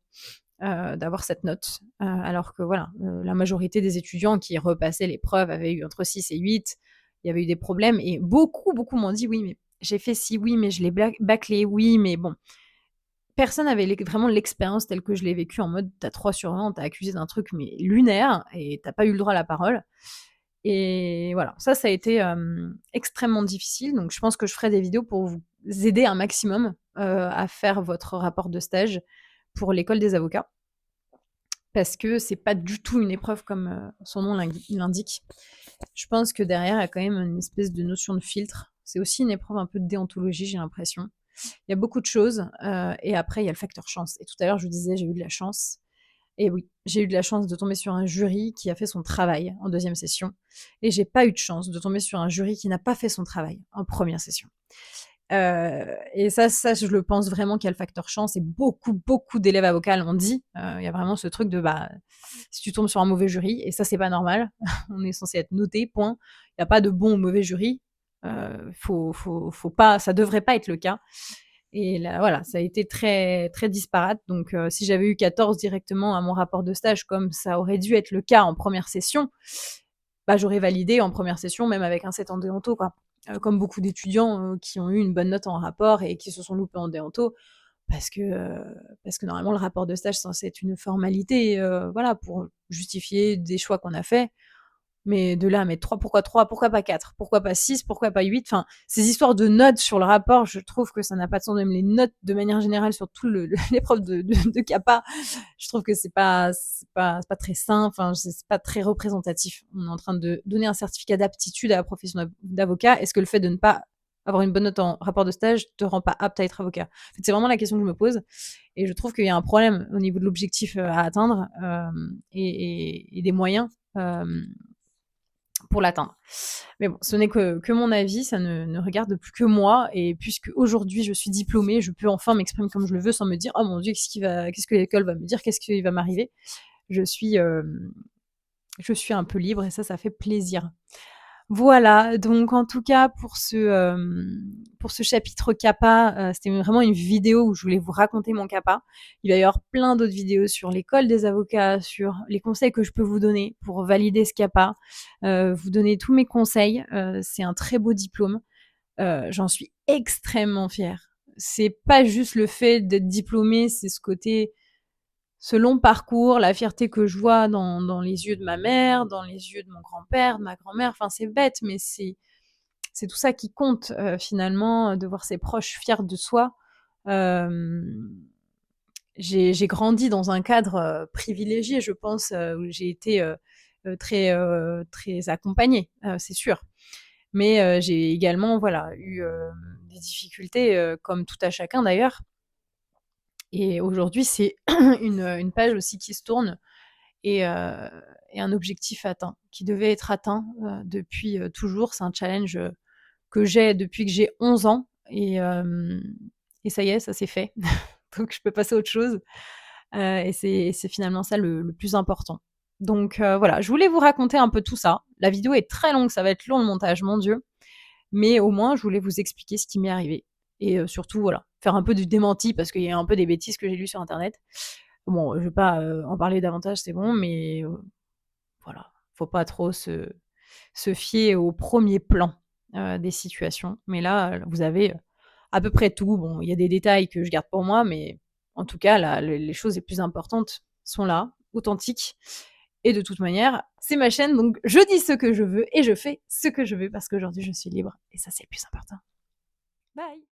d'avoir cette note. Alors que voilà, la majorité des étudiants qui repassaient l'épreuve avaient eu entre 6 et 8. il y avait eu des problèmes et beaucoup m'ont dit: «Oui, mais j'ai fait ci, oui, mais je l'ai bâclé, oui, mais bon». Personne avait vraiment l'expérience telle que je l'ai vécue en mode: «Tu as 3 sur 20, on t'a accusé d'un truc mais lunaire et tu as pas eu le droit à la parole». Et voilà, ça a été, extrêmement difficile, donc je pense que je ferai des vidéos pour vous aider un maximum, à faire votre rapport de stage pour l'école des avocats. Parce que c'est pas du tout une épreuve comme, son nom l'indique. Je pense que derrière, il y a quand même une espèce de notion de filtre. C'est aussi une épreuve un peu de déontologie, j'ai l'impression. Il y a beaucoup de choses, et après il y a le facteur chance et tout à l'heure je vous disais, j'ai eu de la chance et oui, j'ai eu de la chance de tomber sur un jury qui a fait son travail en 2e session et j'ai pas eu de chance de tomber sur un jury qui n'a pas fait son travail en 1re session. Et ça, je le pense vraiment qu'il y a le facteur chance et beaucoup d'élèves avocats l'ont dit. Il y a vraiment ce truc de, bah, si tu tombes sur un mauvais jury et ça, c'est pas normal. On est censé être noté, point. Il y a pas de bon ou mauvais jury. Faut pas, ça devrait pas être le cas. Et là, voilà, ça a été très disparate. Donc, si j'avais eu 14 directement à mon rapport de stage, comme ça aurait dû être le cas en 1re session, bah, j'aurais validé en 1re session, même avec un 7 en déonto, quoi. Comme beaucoup d'étudiants, qui ont eu une bonne note en rapport et qui se sont loupés en déonto parce que normalement le rapport de stage c'est censé être une formalité, voilà, pour justifier des choix qu'on a faits. Mais de là à mettre 3, pourquoi pas 4, pourquoi pas 6, pourquoi pas 8, enfin, ces histoires de notes sur le rapport, je trouve que ça n'a pas de sens. Même les notes de manière générale sur tout l'épreuve de CAPA, je trouve que c'est pas très sain, enfin, c'est pas très représentatif. On est en train de donner un certificat d'aptitude à la profession d'avocat. Est-ce que le fait de ne pas avoir une bonne note en rapport de stage te rend pas apte à être avocat? En fait, c'est vraiment la question que je me pose et je trouve qu'il y a un problème au niveau de l'objectif, à atteindre, et des moyens, pour l'atteindre. Mais bon, ce n'est que mon avis, ça ne regarde plus que moi et puisque aujourd'hui je suis diplômée, je peux enfin m'exprimer comme je le veux sans me dire: «Oh mon Dieu, qu'est-ce que l'école va me dire? Qu'est-ce qui va m'arriver?» Je suis, je suis un peu libre et ça fait plaisir. Voilà, donc en tout cas pour ce chapitre CAPA, c'était vraiment une vidéo où je voulais vous raconter mon CAPA. Il va y avoir plein d'autres vidéos sur l'école des avocats, sur les conseils que je peux vous donner pour valider ce CAPA, vous donner tous mes conseils. C'est un très beau diplôme, j'en suis extrêmement fière. C'est pas juste le fait d'être diplômée, c'est ce long parcours, la fierté que je vois dans les yeux de ma mère, dans les yeux de mon grand-père, de ma grand-mère, enfin c'est bête, mais c'est tout ça qui compte, finalement, de voir ses proches fiers de soi. Hem, j'ai grandi dans un cadre, privilégié, je pense, où j'ai été, très accompagnée, c'est sûr. Mais, j'ai également, voilà, eu, des difficultés, comme tout à chacun d'ailleurs. Et aujourd'hui, c'est une page aussi qui se tourne et un objectif atteint, qui devait être atteint, depuis, toujours. C'est un challenge, que j'ai depuis que j'ai 11 ans et ça y est, ça c'est fait. Donc je peux passer à autre chose, et c'est finalement ça le plus important. Donc voilà, je voulais vous raconter un peu tout ça. La vidéo est très longue, ça va être long le montage, mon Dieu, mais au moins je voulais vous expliquer ce qui m'est arrivé et surtout, voilà, faire un peu du démenti parce qu'il y a un peu des bêtises que j'ai lues sur internet. Bon, je vais pas, en parler davantage, c'est bon, mais voilà, faut pas trop se fier au premier plan, des situations. Mais là, vous avez, à peu près tout. Bon, il y a des détails que je garde pour moi, mais en tout cas, là, les choses les plus importantes sont là, authentiques et de toute manière, c'est ma chaîne, donc je dis ce que je veux et je fais ce que je veux parce qu'aujourd'hui je suis libre et ça, c'est le plus important. Bye.